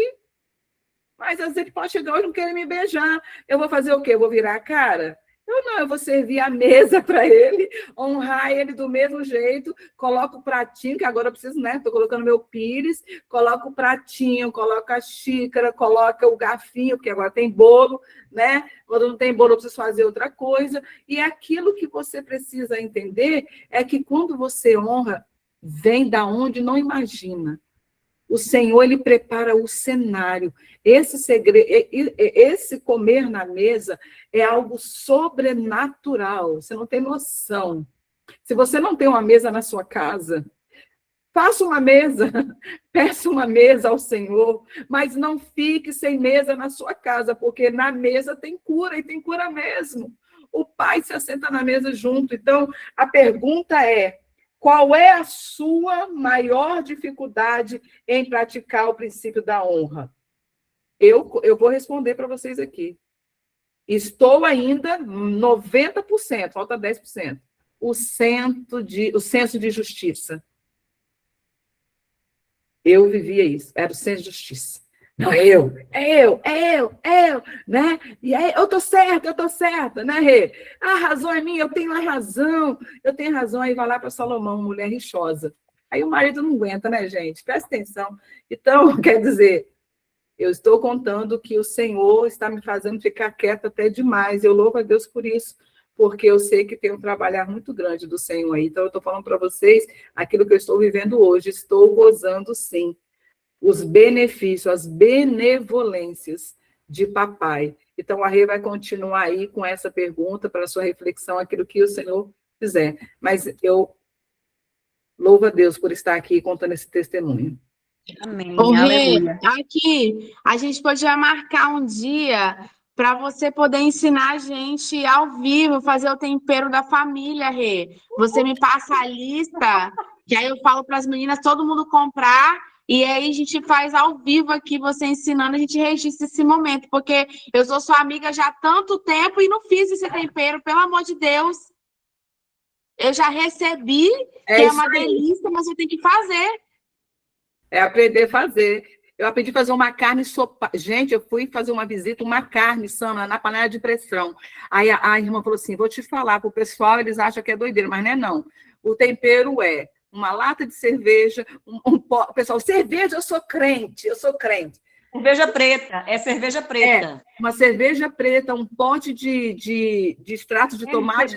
mas às vezes ele pode chegar hoje e não querer me beijar. Eu vou fazer o quê? Eu vou virar a cara? Eu não, eu vou servir a mesa para ele, honrar ele do mesmo jeito, coloco o pratinho, que agora eu preciso, né? Estou colocando meu pires, coloco o pratinho, coloco a xícara, coloco o garfinho, porque agora tem bolo, né? Quando não tem bolo, eu preciso fazer outra coisa. E aquilo que você precisa entender é que quando você honra, vem da onde não imagina. O Senhor, ele prepara o cenário. Esse segredo, esse comer na mesa é algo sobrenatural. Você não tem noção. Se você não tem uma mesa na sua casa, faça uma mesa, peça uma mesa ao Senhor, mas não fique sem mesa na sua casa, porque na mesa tem cura, e tem cura mesmo. O pai se assenta na mesa junto. Então, a pergunta é: qual é a sua maior dificuldade em praticar o princípio da honra? Eu vou responder para vocês aqui. Estou ainda 90%, falta 10%. O senso de justiça. Eu vivia isso, era o senso de justiça. Não, né? E aí, eu tô certa, né, Rê? A razão é minha, eu tenho a razão. Aí vai lá para Salomão, mulher rixosa. Aí o marido não aguenta, né, gente? Presta atenção. Então, quer dizer, eu estou contando que o Senhor está me fazendo ficar quieta até demais. Eu louvo a Deus por isso, porque eu sei que tem um trabalhar muito grande do Senhor aí. Então, eu estou falando para vocês aquilo que eu estou vivendo hoje. Estou gozando, sim, os benefícios, as benevolências de papai. Então, a Rê vai continuar aí com essa pergunta para a sua reflexão, aquilo que o Senhor fizer. Mas eu louvo a Deus por estar aqui contando esse testemunho. Amém, Ô, Rê, aleluia. aqui a gente podia marcar um dia para você poder ensinar a gente ao vivo, fazer o tempero da família, Rê. Você me passa a lista, que aí eu falo para as meninas, todo mundo comprar, e aí a gente faz ao vivo aqui, você ensinando, a gente registra esse momento, porque eu sou sua amiga já há tanto tempo e não fiz esse tempero, pelo amor de Deus. Eu já recebi, que é uma delícia, mas eu tenho que fazer. É aprender a fazer. Eu aprendi a fazer uma carne sopa. Gente, eu fui fazer uma visita, uma carne, Sana, na panela de pressão. Aí a irmã falou assim, vou te falar, para o pessoal, eles acham que é doideira, mas não é não. O tempero é uma lata de cerveja, o pessoal, cerveja, eu sou crente. Cerveja preta, é cerveja preta. É, uma cerveja preta, um pote de extrato de tomate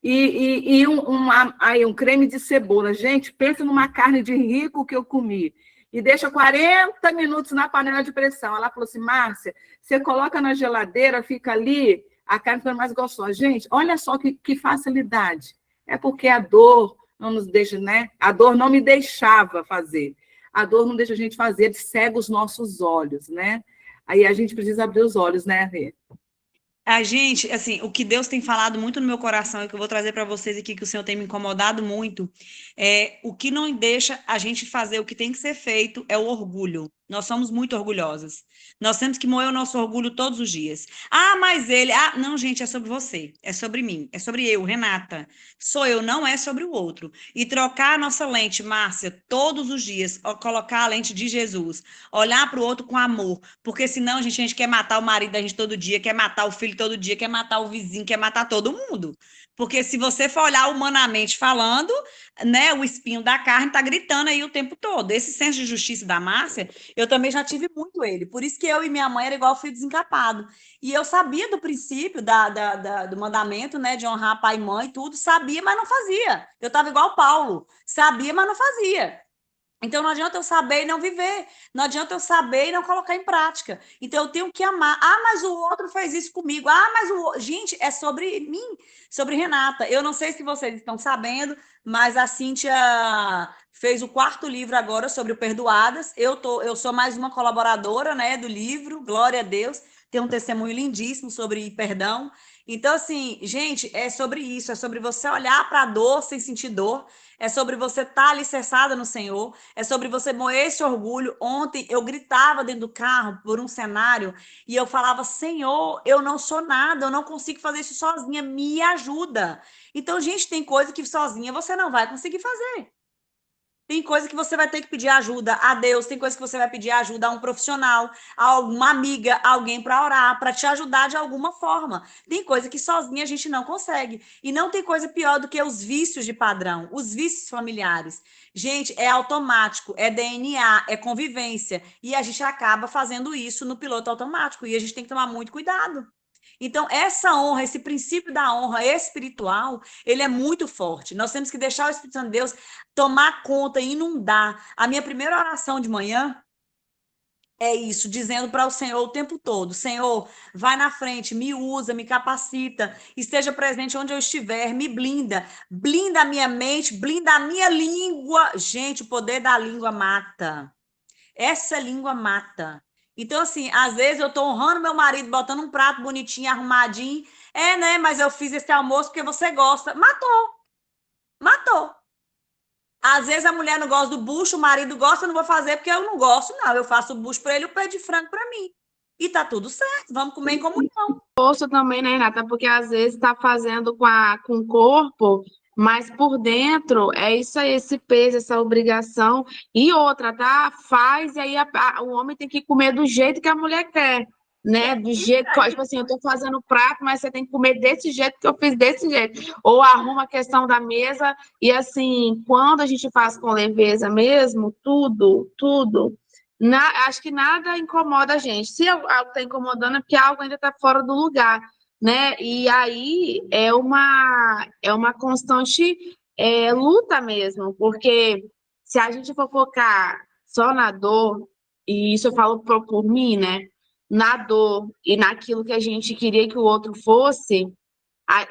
e um creme de cebola. Gente, pensa numa carne de rico que eu comi. E deixa 40 minutos na panela de pressão. Ela falou assim, Márcia, você coloca na geladeira, fica ali, a carne fica mais gostosa. Gente, olha só que facilidade. É porque a dor não nos deixa, né? A dor não me deixava fazer. A dor não deixa a gente fazer, cega os nossos olhos, né? Aí a gente precisa abrir os olhos, né, Rê? A gente, assim, o que Deus tem falado muito no meu coração e que eu vou trazer para vocês aqui, que o Senhor tem me incomodado muito, é o que não deixa a gente fazer o que tem que ser feito é o orgulho. Nós somos muito orgulhosas. Nós temos que moer o nosso orgulho todos os dias. Ah, mas ele. Ah, não, gente, é sobre você. É sobre mim. É sobre eu, Renata. Sou eu, não é sobre o outro. E trocar a nossa lente, Márcia, todos os dias. Colocar a lente de Jesus. Olhar para o outro com amor. Porque senão, gente, a gente quer matar o marido da gente todo dia, quer matar o filho todo dia, quer matar o vizinho, quer matar todo mundo. Porque se você for olhar humanamente falando, né, o espinho da carne tá gritando aí o tempo todo. Esse senso de justiça da Márcia, eu também já tive muito ele. Por isso que eu e minha mãe era igual filho desencapado. E eu sabia do princípio do mandamento, né, de honrar pai e mãe, tudo, sabia, mas não fazia. Eu tava igual Paulo, sabia, mas não fazia. Então não adianta eu saber e não viver. Não adianta eu saber e não colocar em prática. Então eu tenho que amar. Ah, mas o outro fez isso comigo. Ah, mas o gente, é sobre mim, sobre Renata. Eu não sei se vocês estão sabendo, mas a Cíntia fez o 4º livro agora sobre o Perdoadas. Eu sou mais uma colaboradora, né, do livro. Glória a Deus. Tem um testemunho lindíssimo sobre perdão. Então, assim, gente, é sobre isso, é sobre você olhar para a dor sem sentir dor, é sobre você estar alicerçada no Senhor, é sobre você moer esse orgulho. Ontem eu gritava dentro do carro por um cenário e eu falava, Senhor, eu não sou nada, eu não consigo fazer isso sozinha, me ajuda. Então, gente, tem coisa que sozinha você não vai conseguir fazer. Tem coisa que você vai ter que pedir ajuda a Deus, tem coisa que você vai pedir ajuda a um profissional, a alguma amiga, alguém para orar, para te ajudar de alguma forma. Tem coisa que sozinha a gente não consegue. E não tem coisa pior do que os vícios de padrão, os vícios familiares. Gente, é automático, é DNA, é convivência. E a gente acaba fazendo isso no piloto automático. E a gente tem que tomar muito cuidado. Então, essa honra, esse princípio da honra espiritual, ele é muito forte. Nós temos que deixar o Espírito Santo de Deus tomar conta, inundar. A minha primeira oração de manhã é isso, dizendo para o Senhor o tempo todo, Senhor, vai na frente, me usa, me capacita, esteja presente onde eu estiver, me blinda, blinda a minha mente, blinda a minha língua. Gente, o poder da língua mata. Essa língua mata. Então, assim, às vezes eu tô honrando meu marido, botando um prato bonitinho, arrumadinho. É, né? Mas eu fiz esse almoço porque você gosta. Matou. Matou. Às vezes a mulher não gosta do bucho, o marido gosta, eu não vou fazer porque eu não gosto, não. Eu faço o bucho para ele e o pé de frango para mim. E tá tudo certo. Vamos comer em comunhão. Posto também, né, Renata? Porque às vezes está fazendo com o corpo, mas por dentro é isso aí, esse peso, essa obrigação. E outra, tá? Faz e aí o homem tem que comer do jeito que a mulher quer, né? Do jeito, tipo assim, eu tô fazendo prato, mas você tem que comer desse jeito que eu fiz desse jeito. Ou arruma a questão da mesa e assim, quando a gente faz com leveza mesmo, tudo. Acho que nada incomoda a gente. Se algo está incomodando, é porque algo ainda está fora do lugar, né? E aí é uma constante luta mesmo, porque se a gente for focar só na dor, e isso eu falo por mim, né? Na dor e naquilo que a gente queria que o outro fosse,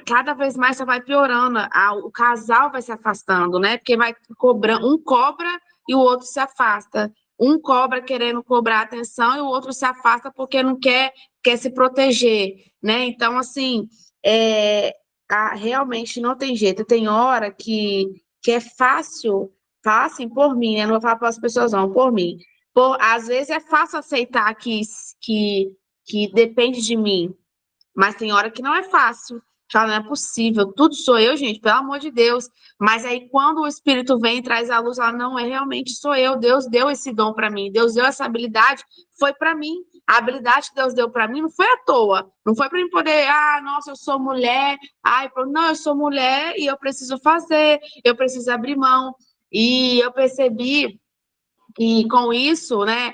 cada vez mais só vai piorando, o casal vai se afastando, né? Porque vai cobrando, um cobra e o outro se afasta. Um cobra querendo cobrar atenção e o outro se afasta porque não quer se proteger, né? Então, assim, realmente não tem jeito. Tem hora que é fácil, fácil por mim, né? Não vou falar para as pessoas, não, por mim. Às vezes é fácil aceitar que depende de mim, mas tem hora que não é fácil. Fala, não é possível, tudo sou eu, gente, pelo amor de Deus. Mas aí, quando o Espírito vem e traz a luz, ela não realmente sou eu. Deus deu esse dom para mim, Deus deu essa habilidade, foi para mim. A habilidade que Deus deu para mim não foi à toa, não foi para mim poder, nossa, eu sou mulher, não, eu sou mulher e eu preciso fazer, eu preciso abrir mão. E eu percebi que com isso, né,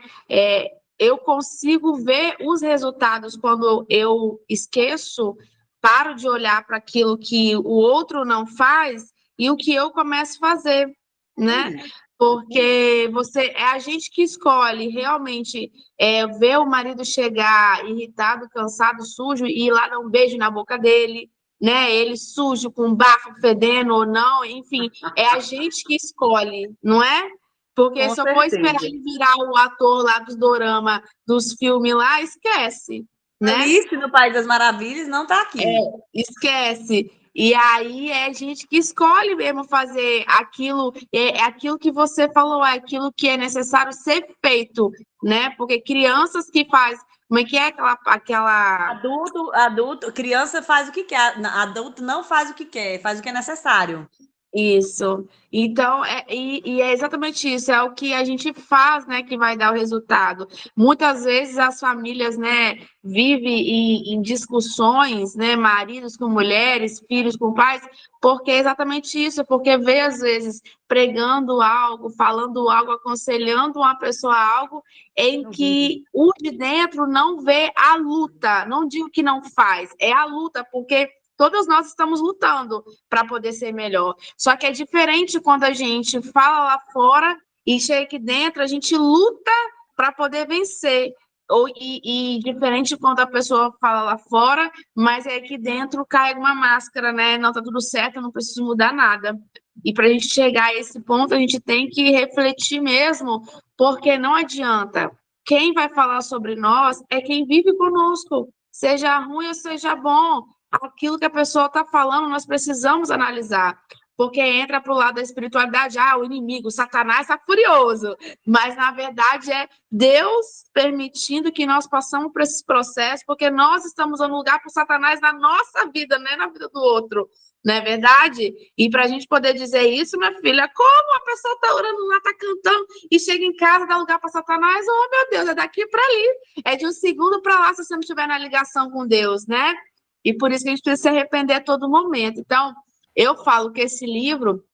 eu consigo ver os resultados quando eu esqueço, paro de olhar para aquilo que o outro não faz e o que eu começo a fazer, né? Porque é a gente que escolhe realmente ver o marido chegar irritado, cansado, sujo e ir lá dar um beijo na boca dele, né? Ele sujo, com bafo, fedendo ou não, enfim, é a gente que escolhe, não é? Porque se eu for esperar ele virar o ator lá dos dorama, dos filmes lá, esquece, né? Alice no País das Maravilhas não tá aqui. Esquece. E aí é gente que escolhe mesmo fazer aquilo, é aquilo que você falou, é aquilo que é necessário ser feito, né? Porque crianças que faz, como é que é aquela... Criança faz o que quer, adulto não faz o que quer, faz o que é necessário. Isso. Então, e é exatamente isso, é o que a gente faz, né, que vai dar o resultado. Muitas vezes as famílias, né, vivem em discussões, né, maridos com mulheres, filhos com pais, porque é exatamente isso, porque vê, às vezes, pregando algo, falando algo, aconselhando uma pessoa a algo, em que o de dentro não vê a luta, não digo que não faz, é a luta, porque todos nós estamos lutando para poder ser melhor. Só que é diferente quando a gente fala lá fora e chega aqui dentro, a gente luta para poder vencer. E diferente quando a pessoa fala lá fora, mas é aqui dentro cai uma máscara, né? Não, tá tudo certo, eu não preciso mudar nada. E para a gente chegar a esse ponto, a gente tem que refletir mesmo, porque não adianta. Quem vai falar sobre nós é quem vive conosco, seja ruim ou seja bom. Aquilo que a pessoa está falando, nós precisamos analisar, porque entra para o lado da espiritualidade, o inimigo, Satanás está furioso, mas na verdade é Deus permitindo que nós passamos por esses processos, porque nós estamos dando lugar para o Satanás na nossa vida, não é na vida do outro, não é verdade? E para a gente poder dizer isso, minha filha, como a pessoa está orando lá, está cantando, e chega em casa, dá lugar para Satanás, oh meu Deus, é daqui para ali, é de um segundo para lá, se você não estiver na ligação com Deus, né? E por isso que a gente precisa se arrepender a todo momento. Então, eu falo que esse livro,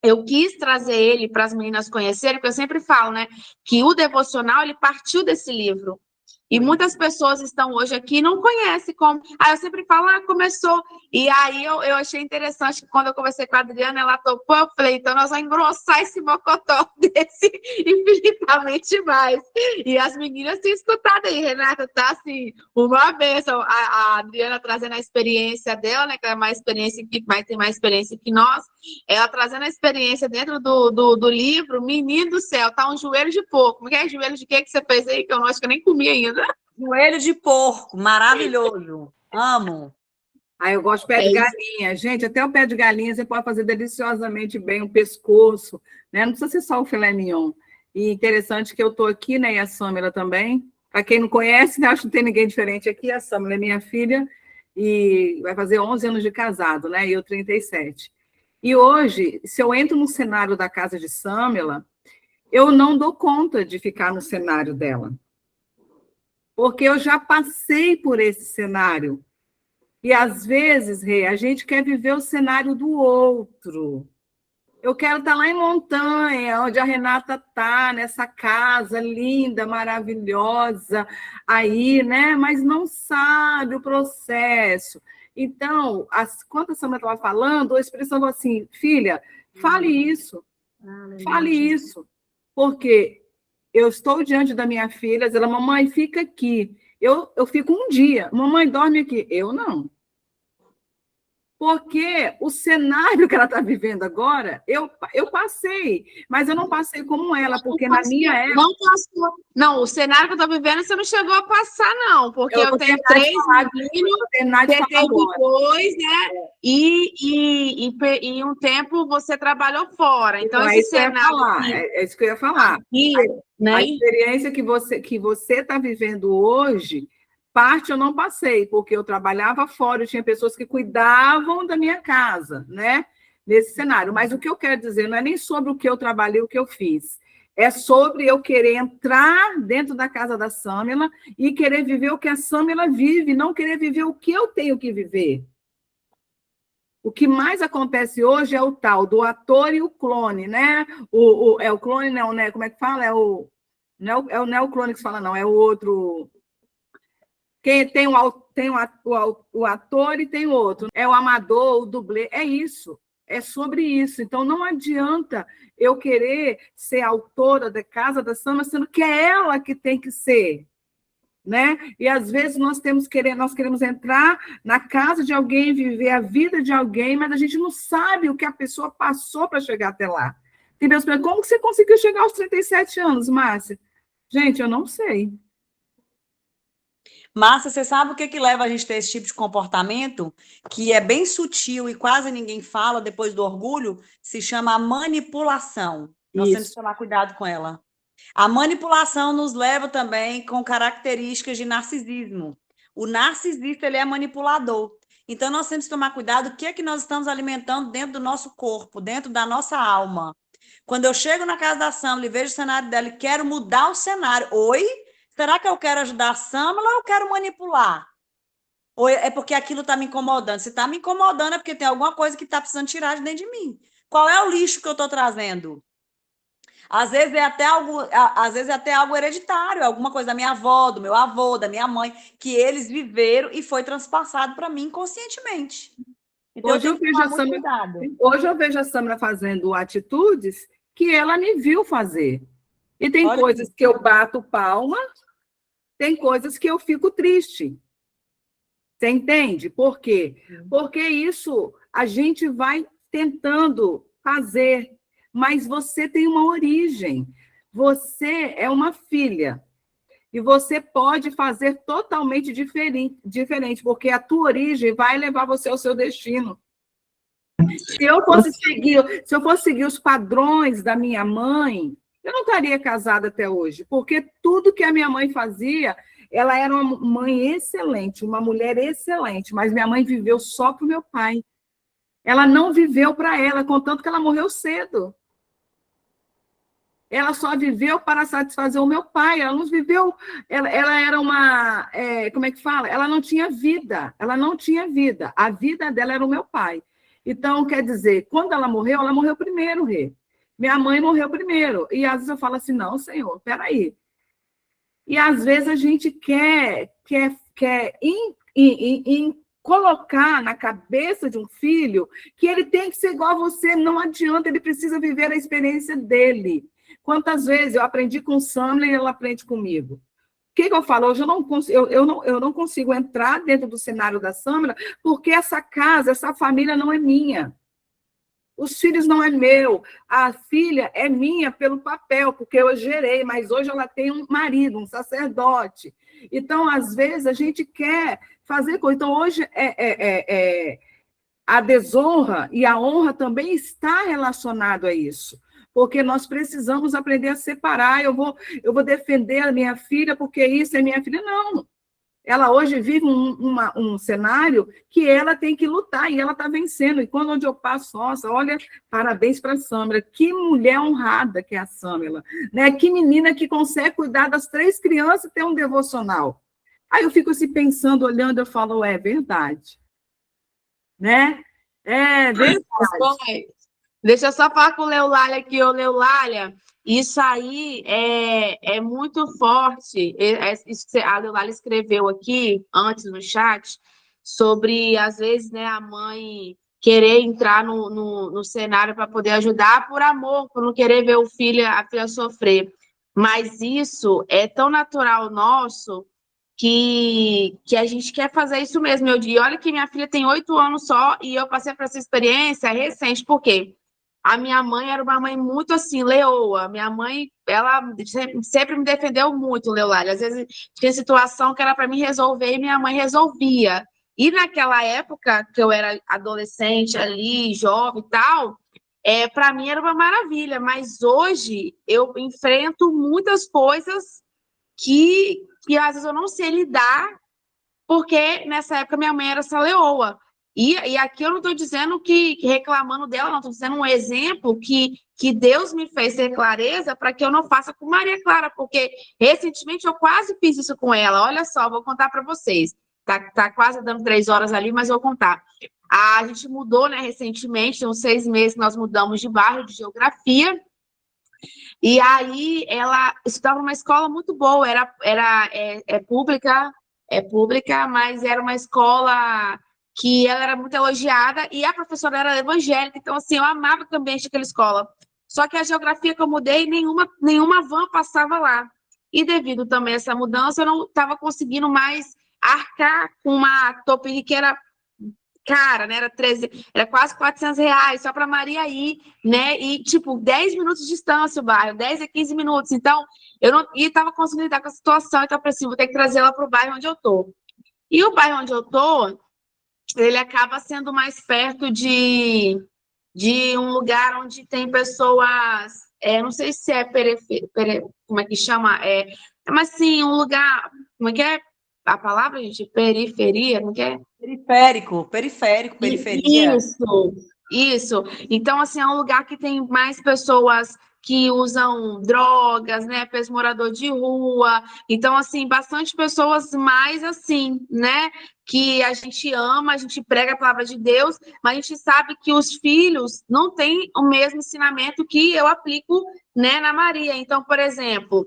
eu quis trazer ele para as meninas conhecerem, porque eu sempre falo, né, que o devocional, ele partiu desse livro. E muitas pessoas estão hoje aqui e não conhecem como. Aí eu sempre falo, começou. E aí eu achei interessante que quando eu conversei com a Adriana, ela topou, eu falei, então nós vamos engrossar esse mocotó desse infinitamente mais. E as meninas têm escutado aí, Renata, tá assim, uma bênção. A Adriana trazendo a experiência dela, né, que é mais experiência que tem mais experiência que nós. Ela trazendo a experiência dentro do livro, menino do céu, tá um joelho de porco. Como é joelho de quê que você fez aí? Que eu não acho que eu nem comi ainda. Joelho de porco, maravilhoso. Amo. Eu gosto de pé de galinha. Gente, até o pé de galinha você pode fazer deliciosamente bem o pescoço, né? Não precisa ser só o filé mignon. E interessante que eu estou aqui, né? E a Sâmela também. Para quem não conhece, né? Acho que não tem ninguém diferente aqui. A Sâmela é minha filha e vai fazer 11 anos de casado, né? E eu 37. E hoje, se eu entro no cenário da casa de Sâmela, eu não dou conta de ficar no cenário dela. Porque eu já passei por esse cenário. E, às vezes, Rê, a gente quer viver o cenário do outro. Eu quero estar lá em Montanha, onde a Renata está, nessa casa linda, maravilhosa, aí, né? Mas não sabe o processo. Então, quando a Sâmela estava falando, a expressão falou assim, filha, fale isso, fale isso, porque eu estou diante da minha filha, ela, mamãe, fica aqui. Eu fico um dia, mamãe, dorme aqui. Eu não. Porque o cenário que ela está vivendo agora, eu passei, mas eu não passei como ela, porque na minha época... Não passou. Não, o cenário que eu estou vivendo, você não chegou a passar, não, porque eu tenho 3 meninos, você teve 2, né? E um tempo você trabalhou fora. Então, esse cenário... É isso que eu ia falar. Aqui, né? A experiência que você está vivendo hoje... Parte eu não passei, porque eu trabalhava fora, eu tinha pessoas que cuidavam da minha casa, né? Nesse cenário. Mas o que eu quero dizer não é nem sobre o que eu trabalhei, o que eu fiz. É sobre eu querer entrar dentro da casa da Sâmela e querer viver o que a Sâmela vive, não querer viver o que eu tenho que viver. O que mais acontece hoje é o tal do ator e o clone, né? O clone, não, né? Como é que fala? Não é o clone que se fala, não, é o outro... Quem tem o ator e tem o outro. É o amador, o dublê, é isso. É sobre isso. Então, não adianta eu querer ser autora da Casa da Sâmela, sendo que é ela que tem que ser. Né? E, às vezes, nós queremos entrar na casa de alguém, viver a vida de alguém, mas a gente não sabe o que a pessoa passou para chegar até lá. Tem pessoas que perguntam, como que você conseguiu chegar aos 37 anos, Márcia? Gente, eu não sei. Márcia, você sabe o que que leva a gente a ter esse tipo de comportamento? Que é bem sutil e quase ninguém fala depois do orgulho, se chama a manipulação. Nós temos que Isso. tomar cuidado com ela. A manipulação nos leva também com características de narcisismo. O narcisista, ele é manipulador. Então, nós temos que tomar cuidado o que é que nós estamos alimentando dentro do nosso corpo, dentro da nossa alma. Quando eu chego na casa da Samla e vejo o cenário dela e quero mudar o cenário, oi? Será que eu quero ajudar a Samla ou eu quero manipular? Ou é porque aquilo está me incomodando? Se está me incomodando é porque tem alguma coisa que está precisando tirar de dentro de mim. Qual é o lixo que eu estou trazendo? Às vezes é até algo hereditário, alguma coisa da minha avó, do meu avô, da minha mãe, que eles viveram e foi transpassado para mim inconscientemente. Então Hoje eu eu tenho que vejo tomar a muito Samra, cuidado. hoje eu vejo a Samra fazendo atitudes que ela me viu fazer. E tem Olha coisas isso. que eu bato palma, tem coisas que eu fico triste. Você entende? Por quê? Porque isso a gente vai tentando fazer, mas você tem uma origem. Você é uma filha. E você pode fazer totalmente diferente, porque a tua origem vai levar você ao seu destino. Se eu fosse seguir os padrões da minha mãe, eu não estaria casada até hoje, porque tudo que a minha mãe fazia, ela era uma mãe excelente, uma mulher excelente, mas minha mãe viveu só para o meu pai. Ela não viveu para ela, contanto que ela morreu cedo. Ela só viveu para satisfazer o meu pai, ela não viveu, ela era uma, como é que fala? Ela não tinha vida, a vida dela era o meu pai. Então, quer dizer, quando ela morreu primeiro, Rê. Minha mãe morreu primeiro, e às vezes eu falo assim, não, Senhor, peraí. E às vezes a gente quer colocar na cabeça de um filho que ele tem que ser igual a você, não adianta, ele precisa viver a experiência dele. Quantas vezes eu aprendi com o Samler e ela aprende comigo? O que eu falo? Hoje eu não consigo entrar dentro do cenário da Samra, porque essa casa, essa família não é minha. Os filhos não é meu. A filha é minha pelo papel, porque eu gerei, mas hoje ela tem um marido, um sacerdote. Então, às vezes, a gente quer fazer coisa. Então, hoje a desonra e a honra também está relacionado a isso. Porque nós precisamos aprender a separar. Eu vou defender a minha filha porque isso é minha filha. Não. Ela hoje vive um cenário que ela tem que lutar e ela está vencendo. E quando onde eu passo, nossa, olha, parabéns para a Samra. Que mulher honrada que é a Samra. Né? Que menina que consegue cuidar das 3 crianças e ter um devocional. Aí eu fico assim pensando, olhando, eu falo, é verdade. Né? É verdade. Deixa eu só falar com o Leulália aqui, ô Leulália, isso aí é muito forte. Isso que a Leulália escreveu aqui, antes no chat, sobre, às vezes, né, a mãe querer entrar no cenário para poder ajudar por amor, por não querer ver a filha sofrer. Mas isso é tão natural nosso que a gente quer fazer isso mesmo. E olha que minha filha tem 8 anos só e eu passei por essa experiência recente, por quê? A minha mãe era uma mãe muito assim, leoa. Minha mãe, ela sempre me defendeu muito, Leulália. Às vezes tinha situação que era para mim resolver e minha mãe resolvia. E naquela época, que eu era adolescente ali, jovem e tal, para mim era uma maravilha. Mas hoje eu enfrento muitas coisas que às vezes eu não sei lidar, porque nessa época minha mãe era essa leoa. E aqui eu não estou dizendo que reclamando dela, não, estou dizendo um exemplo que Deus me fez ter clareza para que eu não faça com Maria Clara, porque recentemente eu quase fiz isso com ela. Olha só, vou contar para vocês. Tá quase dando 3 horas ali, mas eu vou contar. A gente mudou, né, recentemente, tem uns 6 meses que nós mudamos de bairro, de geografia, e aí ela estudava numa escola muito boa, pública, mas era uma escola que ela era muito elogiada e a professora era evangélica, então assim, eu amava o ambiente daquela escola. Só que a geografia que eu mudei, nenhuma van passava lá. E devido também a essa mudança, eu não estava conseguindo mais arcar com uma Topiniqueira cara, né? Era quase R$ 400 só para Maria ir, né? E, tipo, 10 minutos de distância o bairro, 10 a 15 minutos. Então, eu não estava conseguindo lidar com a situação, então eu falei assim, vou ter que trazer ela para o bairro onde eu tô. E o bairro onde eu tô, ele acaba sendo mais perto de um lugar onde tem pessoas, não sei se é como é que chama? Mas sim, um lugar, como é que é a palavra, gente? Periferia, como é que é? Periferia. Isso. Então, assim, é um lugar que tem mais pessoas que usam drogas, né? Morador de rua. Então, assim, bastante pessoas mais assim, né? Que a gente ama, a gente prega a palavra de Deus, mas a gente sabe que os filhos não têm o mesmo ensinamento que eu aplico, né, na Maria. Então, por exemplo,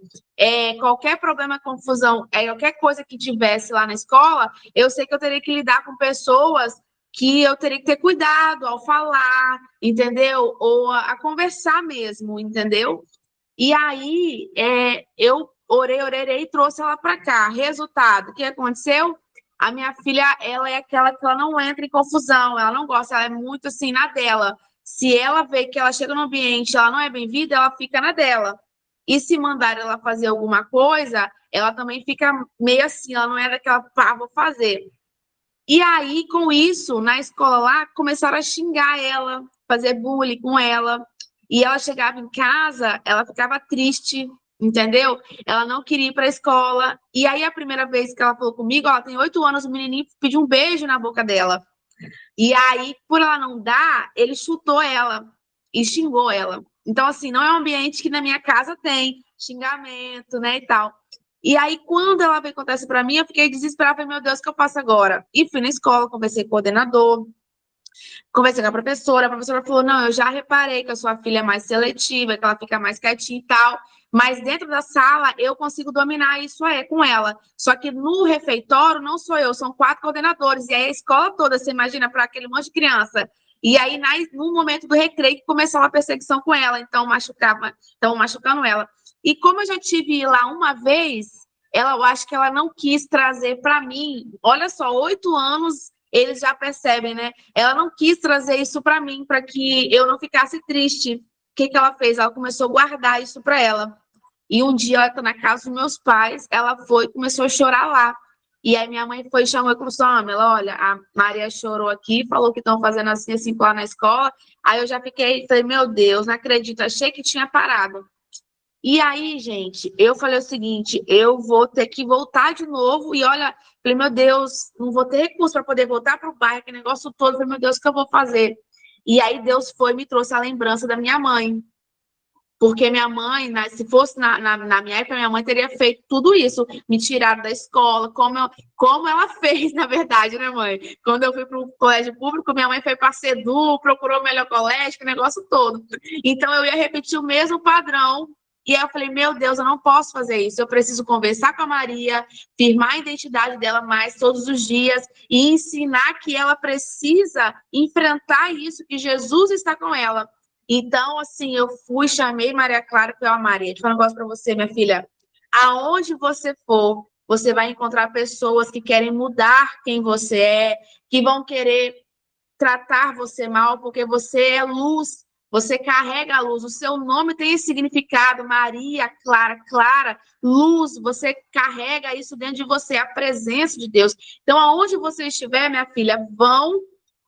qualquer problema, confusão, qualquer coisa que tivesse lá na escola, eu sei que eu teria que lidar com pessoas que eu teria que ter cuidado ao falar, entendeu? Ou a conversar mesmo, entendeu? E aí, eu orei e trouxe ela para cá. Resultado, o que aconteceu? A minha filha, ela é aquela que ela não entra em confusão, ela não gosta, ela é muito assim na dela. Se ela vê que ela chega no ambiente, ela não é bem-vinda, ela fica na dela. E se mandar ela fazer alguma coisa, ela também fica meio assim, ela não é daquela, pá, vou fazer. E aí, com isso, na escola lá, começaram a xingar ela, fazer bullying com ela. E ela chegava em casa, ela ficava triste, entendeu? Ela não queria ir para a escola. E aí, a primeira vez que ela falou comigo, ela tem 8 anos, o menininho pediu um beijo na boca dela. E aí, por ela não dar, ele chutou ela e xingou ela. Então, assim, não é um ambiente que na minha casa tem xingamento, né, e tal. E aí, quando ela veio contar isso pra mim, eu fiquei desesperada, falei, meu Deus, o que eu faço agora? E fui na escola, conversei com o coordenador, conversei com a professora falou, não, eu já reparei que a sua filha é mais seletiva, que ela fica mais quietinha e tal, mas dentro da sala eu consigo dominar isso com ela. Só que no refeitório não sou eu, são 4 coordenadores, e aí a escola toda, você imagina, para aquele monte de criança. E aí, no momento do recreio, que começou uma perseguição com ela, então machucando ela. E como eu já tive lá uma vez, eu acho que ela não quis trazer para mim, olha só, 8 anos, eles já percebem, né? Ela não quis trazer isso para mim, para que eu não ficasse triste. O que ela fez? Ela começou a guardar isso para ela. E um dia ela tá na casa dos meus pais, ela foi e começou a chorar lá. E aí minha mãe foi, chamou e falou assim, ela, olha, a Maria chorou aqui, falou que estão fazendo assim, assim, lá na escola. Aí eu já falei, meu Deus, não acredito, achei que tinha parado. E aí, gente, eu falei o seguinte, eu vou ter que voltar de novo. E olha, falei, meu Deus, não vou ter recurso para poder voltar para o bairro, que negócio todo. Falei, meu Deus, o que eu vou fazer? E aí Deus foi e me trouxe a lembrança da minha mãe. Porque minha mãe, se fosse na minha época, minha mãe teria feito tudo isso, me tiraram da escola, como ela fez, na verdade, né, mãe? Quando eu fui para o colégio público, minha mãe foi para a SEDU, procurou o melhor colégio, o negócio todo. Então, eu ia repetir o mesmo padrão. E aí eu falei, meu Deus, eu não posso fazer isso. Eu preciso conversar com a Maria, firmar a identidade dela mais todos os dias e ensinar que ela precisa enfrentar isso, que Jesus está com ela. Então, assim, eu fui, chamei Maria Clara, que é a Maria. Deixa eu falar um negócio para você, minha filha. Aonde você for, você vai encontrar pessoas que querem mudar quem você é, que vão querer tratar você mal, porque você é luz, você carrega a luz. O seu nome tem esse significado, Maria Clara, luz, você carrega isso dentro de você, a presença de Deus. Então, aonde você estiver, minha filha,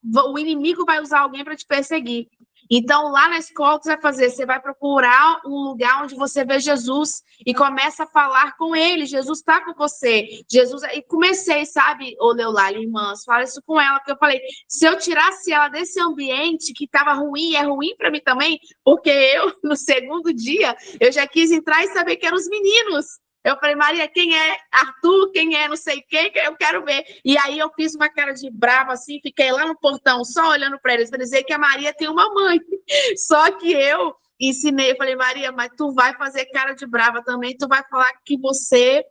o inimigo vai usar alguém para te perseguir. Então, lá na escola, o que você vai fazer? Você vai procurar um lugar onde você vê Jesus e começa a falar com ele. Jesus está com você. Jesus. E comecei, sabe, ô Leolália, irmãs, fala isso com ela, porque eu falei, se eu tirasse ela desse ambiente que estava ruim, é ruim para mim também, porque eu, no segundo dia, eu já quis entrar e saber que eram os meninos. Eu falei, Maria, quem é Arthur? Quem é não sei quem? Eu quero ver. E aí eu fiz uma cara de brava assim, fiquei lá no portão só olhando para eles, para dizer que a Maria tem uma mãe. Só que eu ensinei, eu falei, Maria, mas tu vai fazer cara de brava também, tu vai falar que você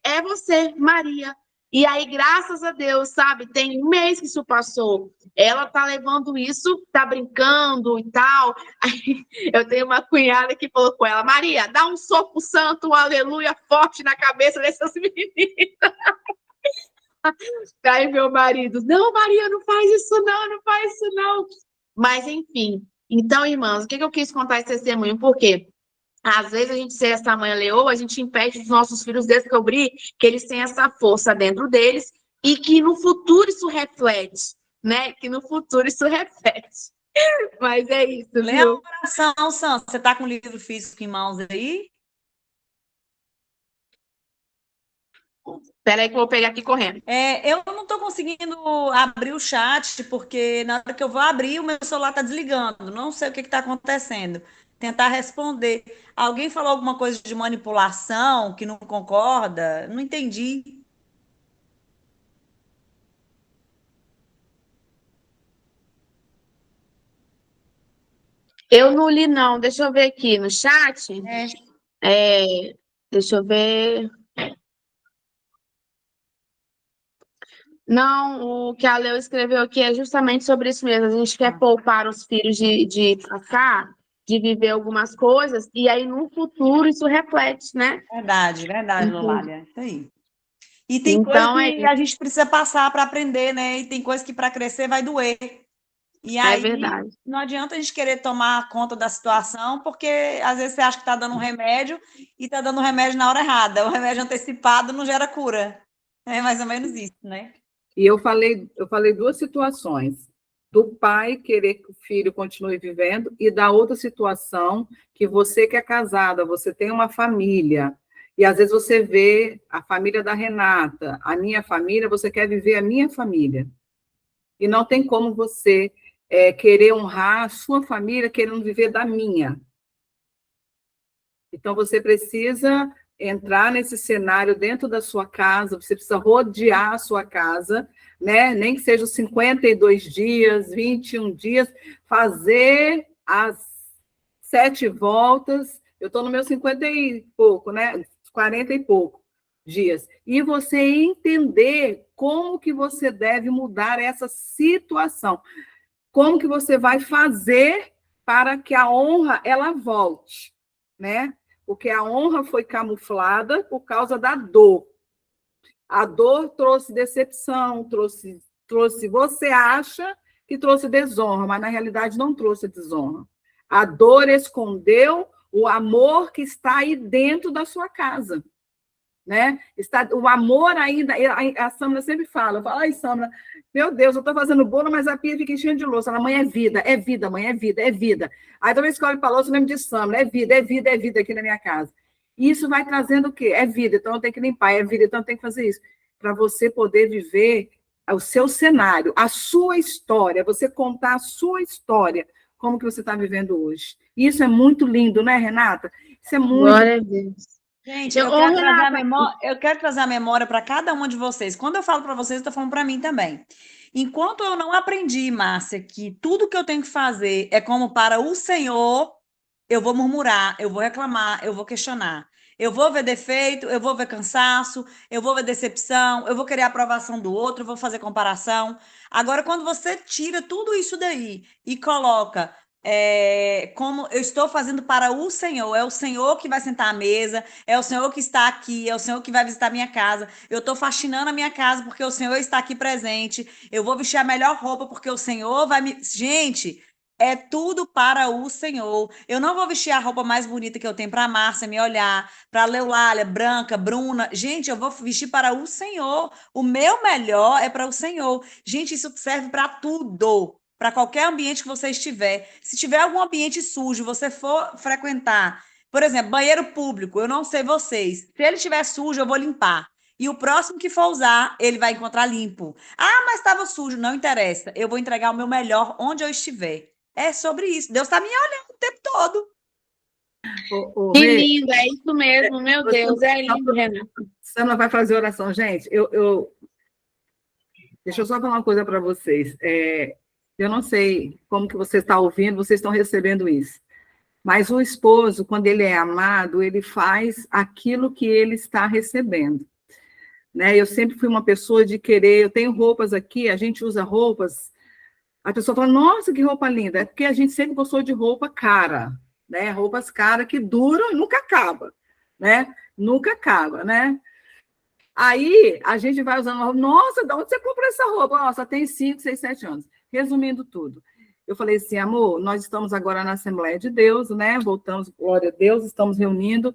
é você, Maria. E aí, graças a Deus, sabe, tem um mês que isso passou. Ela tá levando isso, tá brincando e tal. Aí, eu tenho uma cunhada que falou com ela, Maria, dá um soco santo, um aleluia forte na cabeça dessas meninas. Aí meu marido, não, Maria, não faz isso não, não faz isso não. Mas, enfim. Então, irmãos, o que eu quis contar esse testemunho? Porque às vezes a gente ser essa mãe leoa, a gente impede os nossos filhos de descobrir que eles têm essa força dentro deles e que no futuro isso reflete, né? Que no futuro isso reflete. Mas é isso, Lê a viu? oração, Sam. Você está com o livro físico em mãos aí? Espera aí que eu vou pegar aqui correndo. Eu não estou conseguindo abrir o chat, porque na hora que eu vou abrir, o meu celular está desligando. Não sei o que está acontecendo. Tentar responder. Alguém falou alguma coisa de manipulação que não concorda? Não entendi. Eu não li, não. Deixa eu ver aqui no chat. É, Deixa eu ver. Não, o que a Leo escreveu aqui é justamente sobre isso mesmo. A gente quer poupar os filhos de passar, de viver algumas coisas, e aí no futuro isso reflete, né? verdade, Lolália. Isso aí. E tem coisa Então é que a gente precisa passar para aprender, né? E tem coisa que para crescer vai doer. E aí verdade. não adianta a gente querer tomar conta da situação, porque às vezes você acha que está dando um remédio e está dando um remédio na hora errada. O remédio antecipado não gera cura. É mais ou menos isso, né? E eu falei duas situações. Do pai querer que o filho continue vivendo e da outra situação que você que é casada, você tem uma família, e às vezes você vê a família da Renata, a minha família, você quer viver a minha família. E não tem como você querer honrar a sua família querendo viver da minha. Então, você precisa entrar nesse cenário dentro da sua casa, você precisa rodear a sua casa, né? Nem que seja 52 dias, 21 dias, fazer as 7 voltas. Eu estou no meu 50 e pouco, né? 40 e pouco dias. E você entender como que você deve mudar essa situação. Como que você vai fazer para que a honra ela volte, né? Porque a honra foi camuflada por causa da dor. A dor trouxe decepção, trouxe você acha que trouxe desonra, mas na realidade não trouxe desonra. A dor escondeu o amor que está aí dentro da sua casa, né? O amor ainda, a Samra sempre fala, ai, Samra, meu Deus, eu estou fazendo bolo, mas a pia fica enchendo de louça. Ela, mãe, é vida, mãe, é vida, é vida. Aí toda vez que eu olho para a louça, eu lembro de Samra, é vida aqui na minha casa. E isso vai trazendo o quê? É vida, então eu tenho que limpar, é vida, então eu tenho que fazer isso. Para você poder viver o seu cenário, a sua história, você contar a sua história, como que você está vivendo hoje. Isso é muito lindo, né, Renata? Isso é muito... Glória a Deus. Gente, eu quero trazer a memória para cada uma de vocês. Quando eu falo para vocês, eu estou falando para mim também. Enquanto eu não aprendi, Márcia, que tudo que eu tenho que fazer é como para o Senhor, eu vou murmurar, eu vou reclamar, eu vou questionar. Eu vou ver defeito, eu vou ver cansaço, eu vou ver decepção, eu vou querer a aprovação do outro, eu vou fazer comparação. Agora, quando você tira tudo isso daí e coloca como eu estou fazendo para o Senhor, é o Senhor que vai sentar à mesa, é o Senhor que está aqui, é o Senhor que vai visitar a minha casa, eu estou faxinando a minha casa porque o Senhor está aqui presente, eu vou vestir a melhor roupa porque o Senhor vai me... Gente, é tudo para o Senhor. Eu não vou vestir a roupa mais bonita que eu tenho para a Márcia me olhar, para a Leulália, Branca, Bruna. Gente, eu vou vestir para o Senhor. O meu melhor é para o Senhor. Gente, isso serve para tudo. Para qualquer ambiente que você estiver. Se tiver algum ambiente sujo, você for frequentar, por exemplo, banheiro público, eu não sei vocês. Se ele estiver sujo, eu vou limpar. E o próximo que for usar, ele vai encontrar limpo. Ah, mas estava sujo, não interessa. Eu vou entregar o meu melhor onde eu estiver. É sobre isso. Deus está me olhando o tempo todo. Que lindo, é isso mesmo, meu Deus, é lindo, Renato. Samla vai fazer oração. Gente, deixa eu só falar uma coisa para vocês. Eu não sei como que você está ouvindo, vocês estão recebendo isso. Mas o esposo, quando ele é amado, ele faz aquilo que ele está recebendo. Né? Eu sempre fui uma pessoa de querer... Eu tenho roupas aqui, a gente usa roupas... A pessoa fala, nossa, que roupa linda. É porque a gente sempre gostou de roupa cara. Né? Roupas caras que duram e nunca acaba. Né? Nunca acaba, né? Aí, a gente vai usando uma roupa. Nossa, de onde você comprou essa roupa? Nossa, tem 5, 6, 7 anos. Resumindo tudo. Eu falei assim, amor, nós estamos agora na Assembleia de Deus, né? Voltamos, glória a Deus, estamos reunindo.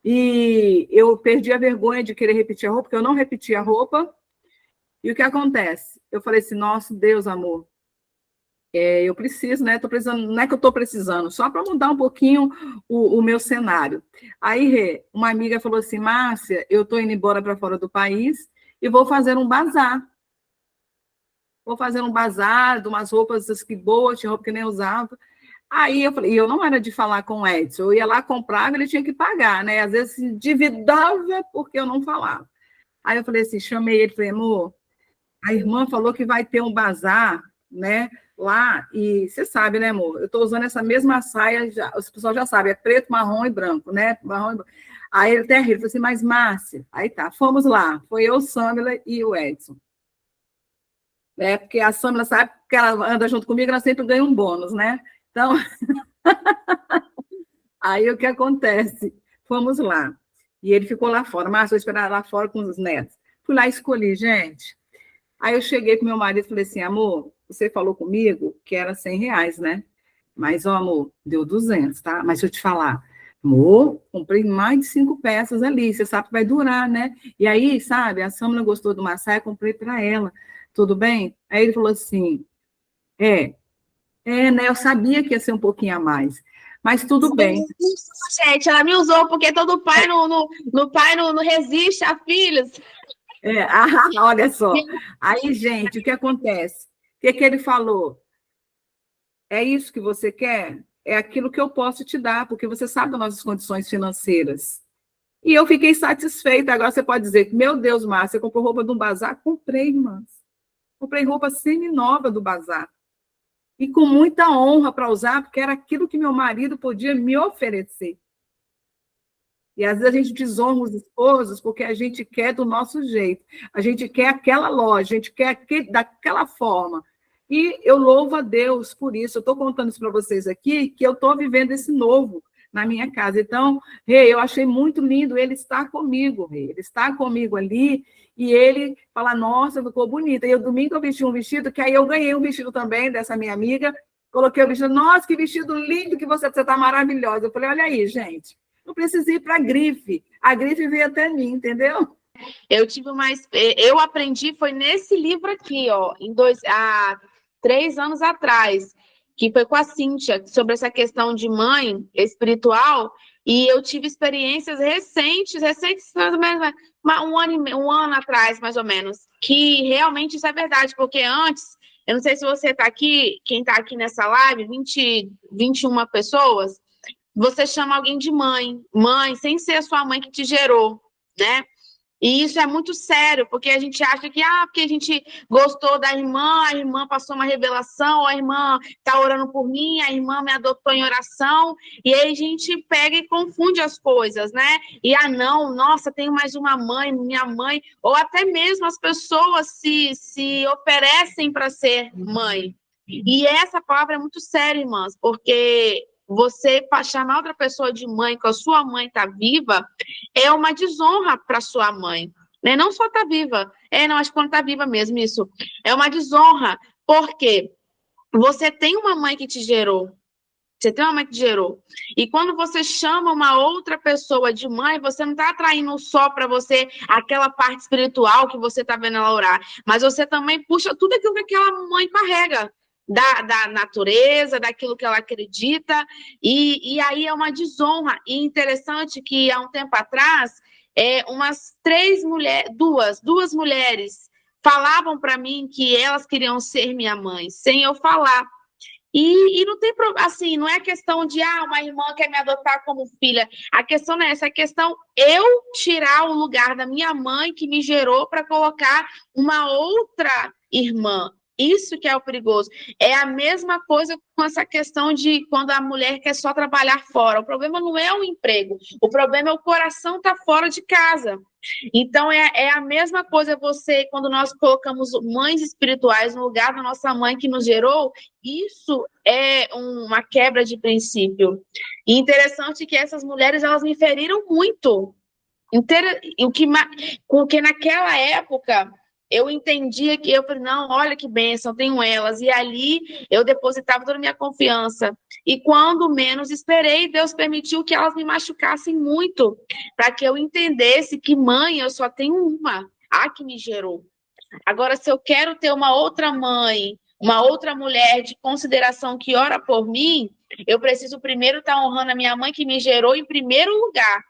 E eu perdi a vergonha de querer repetir a roupa, porque eu não repeti a roupa. E o que acontece? Eu falei assim, nossa, Deus, amor, eu preciso, né? Tô precisando, não é que eu estou precisando, só para mudar um pouquinho o meu cenário. Aí, Rê, uma amiga falou assim, Márcia, eu estou indo embora para fora do país e vou fazer um bazar. Vou fazer um bazar de umas roupas que boas, tinha roupa que nem usava. Aí eu falei, e eu não era de falar com o Edson, eu ia lá comprar, ele tinha que pagar, né? Às vezes se endividava porque eu não falava. Aí eu falei assim, chamei ele, falei, amor, a irmã falou que vai ter um bazar, né, lá, e você sabe, né, amor, eu estou usando essa mesma saia, já, os pessoal já sabe, é preto, marrom e branco, né, marrom e branco. Aí ele até riu, falou assim, mas Márcia, aí tá, fomos lá, foi eu, Samila e o Edson. Né, porque a Samila sabe que ela anda junto comigo, ela sempre ganha um bônus, né, então, aí o que acontece? Fomos lá, e ele ficou lá fora, Márcia, vou esperar lá fora com os netos. Fui lá e escolhi, gente. Aí eu cheguei com meu marido e falei assim, amor, você falou comigo que era R$ 100, né? Mas, ó, amor, deu 200, tá? Mas se eu te falar, amor, comprei mais de 5 peças ali, você sabe que vai durar, né? E aí, sabe, a Samila gostou de uma saia, comprei para ela, tudo bem? Aí ele falou assim, né, eu sabia que ia ser um pouquinho a mais, mas tudo bem. Gente, ela me usou porque todo pai não resiste a filhos. Olha só. Aí, gente, o que acontece? O que ele falou? É isso que você quer? É aquilo que eu posso te dar, porque você sabe das nossas condições financeiras. E eu fiquei satisfeita. Agora você pode dizer, meu Deus, Márcia, você comprou roupa de um bazar? Comprei, irmãs. Comprei roupa semi-nova do bazar. E com muita honra para usar, porque era aquilo que meu marido podia me oferecer. E às vezes a gente desonra os esposos porque a gente quer do nosso jeito. A gente quer aquela loja, a gente quer daquela forma. E eu louvo a Deus por isso. Eu estou contando isso para vocês aqui, que eu estou vivendo esse novo na minha casa. Então, Rei, eu achei muito lindo ele estar comigo, Rei. Ele está comigo ali e ele fala, nossa, ficou bonita. E eu, domingo, eu vesti um vestido, que aí eu ganhei um vestido também dessa minha amiga. Coloquei o vestido, nossa, que vestido lindo que você está maravilhosa. Eu falei, olha aí, gente. Não precisa ir para a grife veio até mim, entendeu? Eu aprendi, foi nesse livro aqui, ó, há 3 anos atrás, que foi com a Cíntia, sobre essa questão de mãe espiritual, e eu tive experiências recentes, mais ou menos, um ano atrás, mais ou menos, que realmente isso é verdade, porque antes, eu não sei se você está aqui, quem está aqui nessa live, 21 pessoas, você chama alguém de mãe, sem ser a sua mãe que te gerou, né? E isso é muito sério, porque a gente acha que, porque a gente gostou da irmã, a irmã passou uma revelação, a irmã está orando por mim, a irmã me adotou em oração, e aí a gente pega e confunde as coisas, né? E, não, nossa, tenho mais uma mãe, minha mãe, ou até mesmo as pessoas se oferecem para ser mãe. E essa palavra é muito séria, irmãs, porque você chamar outra pessoa de mãe, que a sua mãe está viva, é uma desonra para sua mãe, né? Não só está viva, não, acho que quando está viva mesmo isso, é uma desonra, porque você tem uma mãe que te gerou, e quando você chama uma outra pessoa de mãe, você não está atraindo só para você aquela parte espiritual que você está vendo ela orar, mas você também puxa tudo aquilo que aquela mãe carrega, da natureza, daquilo que ela acredita, e aí é uma desonra. E interessante que há um tempo atrás, umas 3 mulheres, duas mulheres falavam para mim que elas queriam ser minha mãe, sem eu falar. E não tem assim, não é questão de uma irmã quer me adotar como filha. A questão não é essa, a questão eu tirar o lugar da minha mãe que me gerou para colocar uma outra irmã. Isso que é o perigoso. É a mesma coisa com essa questão de quando a mulher quer só trabalhar fora. O problema não é o emprego, o problema é o coração estar fora de casa. Então, é a mesma coisa quando nós colocamos mães espirituais no lugar da nossa mãe que nos gerou, isso é uma quebra de princípio. E interessante que essas mulheres, elas me feriram muito. Porque naquela época eu entendia que eu falei, não, olha que bênção, tenho elas. E ali eu depositava toda a minha confiança. E quando menos esperei, Deus permitiu que elas me machucassem muito, para que eu entendesse que mãe eu só tenho uma, a que me gerou. Agora, se eu quero ter uma outra mãe, uma outra mulher de consideração que ora por mim, eu preciso primeiro estar honrando a minha mãe que me gerou em primeiro lugar.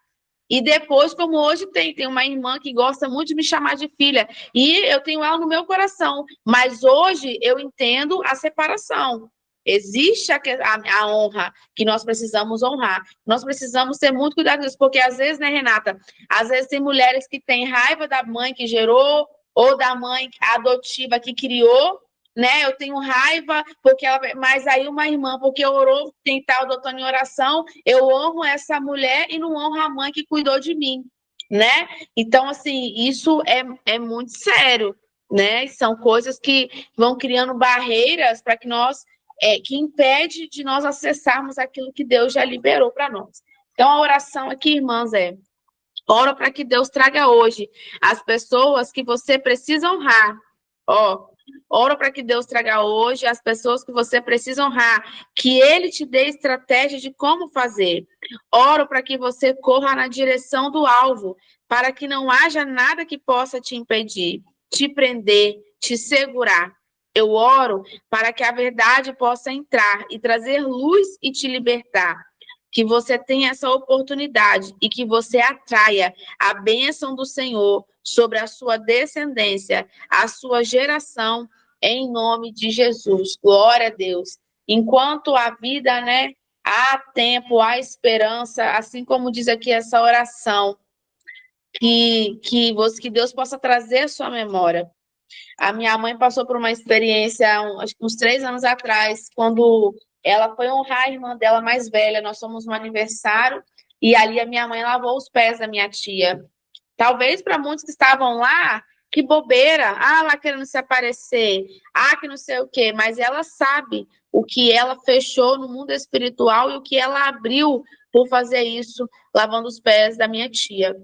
E depois, como hoje tem uma irmã que gosta muito de me chamar de filha, e eu tenho ela no meu coração, mas hoje eu entendo a separação. Existe a honra que nós precisamos honrar. Nós precisamos ser muito cuidadosos, porque às vezes, né, Renata? Às vezes tem mulheres que têm raiva da mãe que gerou, ou da mãe adotiva que criou, né? Eu tenho raiva, porque ela. Mas aí uma irmã, porque orou, tentar adotando em oração, eu honro essa mulher e não honro a mãe que cuidou de mim, né? Então, assim, isso é muito sério, né? São coisas que vão criando barreiras para que nós. Que impede de nós acessarmos aquilo que Deus já liberou para nós. Então, a oração aqui, irmãs, ora para que Deus traga hoje as pessoas que você precisa honrar. Ó, ora para que Deus traga hoje as pessoas que você precisa honrar, que Ele te dê estratégia de como fazer. Oro para que você corra na direção do alvo, para que não haja nada que possa te impedir, te prender, te segurar. Eu oro para que a verdade possa entrar e trazer luz e te libertar. Que você tenha essa oportunidade e que você atraia a bênção do Senhor sobre a sua descendência, a sua geração, em nome de Jesus. Glória a Deus. Enquanto a vida, né, há tempo, há esperança, assim como diz aqui essa oração, que Deus possa trazer a sua memória. A minha mãe passou por uma experiência, acho que uns 3 anos atrás, quando ela foi honrar a irmã dela mais velha. Nós fomos no aniversário e ali a minha mãe lavou os pés da minha tia. Talvez para muitos que estavam lá, que bobeira, lá querendo se aparecer, que não sei o quê, mas ela sabe o que ela fechou no mundo espiritual e o que ela abriu por fazer isso, lavando os pés da minha tia.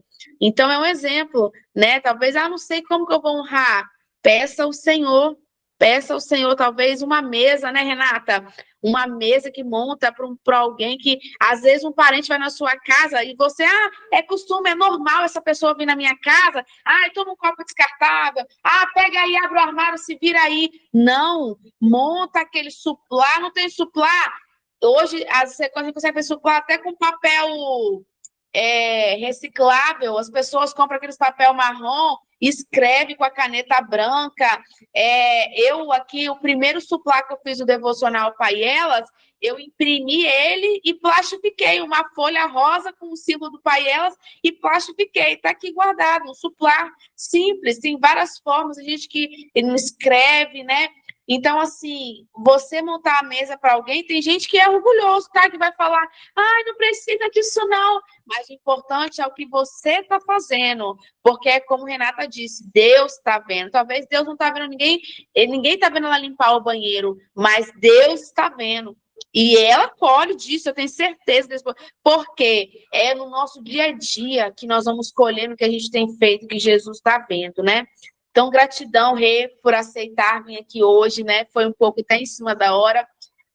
Então é um exemplo, né? Talvez, não sei como que eu vou honrar. Peça ao Senhor, talvez uma mesa, né, Renata? Uma mesa que monta para alguém que, às vezes, um parente vai na sua casa e você, é costume, é normal essa pessoa vir na minha casa, toma um copo descartável, pega aí, abre o armário, se vira aí. Não, monta aquele suplá, não tem suplá. Hoje, você consegue fazer suplá até com papel reciclável, as pessoas compram aqueles papel marrom, escreve com a caneta branca. Eu aqui, o primeiro suplá que eu fiz o devocional Pai Elas, eu imprimi ele e plastifiquei uma folha rosa com o símbolo do Pai Elas e plastifiquei, está aqui guardado, um suplá simples, tem várias formas, a gente que não escreve, né? Então, assim, você montar a mesa para alguém, tem gente que é orgulhoso, tá? Que vai falar, não precisa disso não. Mas o importante é o que você está fazendo. Porque é como Renata disse, Deus está vendo. Talvez Deus não está vendo ninguém está vendo ela limpar o banheiro, mas Deus está vendo. E ela colhe disso, eu tenho certeza disso, porque é no nosso dia a dia que nós vamos colhendo o que a gente tem feito, que Jesus está vendo, né? Então, gratidão, Rê, por aceitar vir aqui hoje, né? Foi um pouco até em cima da hora,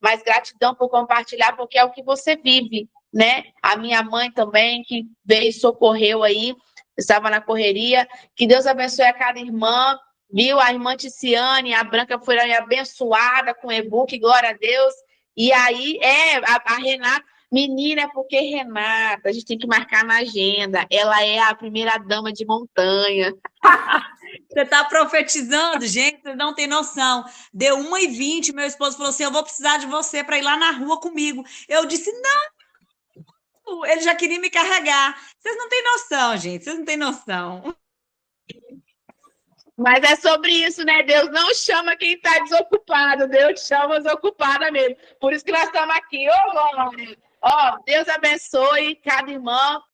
mas gratidão por compartilhar, porque é o que você vive, né? A minha mãe também, que veio e socorreu aí, estava na correria. Que Deus abençoe a cada irmã, viu? A irmã Ticiane, a Branca foi abençoada com e-book, glória a Deus. E aí, a Renata, menina, porque Renata, a gente tem que marcar na agenda, ela é a primeira dama de montanha. Você está profetizando, gente, você não tem noção. Deu 1h20, meu esposo falou assim, eu vou precisar de você para ir lá na rua comigo. Eu disse, não, ele já queria me carregar. Vocês não têm noção, gente, vocês não têm noção. Mas é sobre isso, né? Deus não chama quem está desocupado, Deus chama os ocupados mesmo. Por isso que nós estamos aqui. Deus abençoe cada irmã.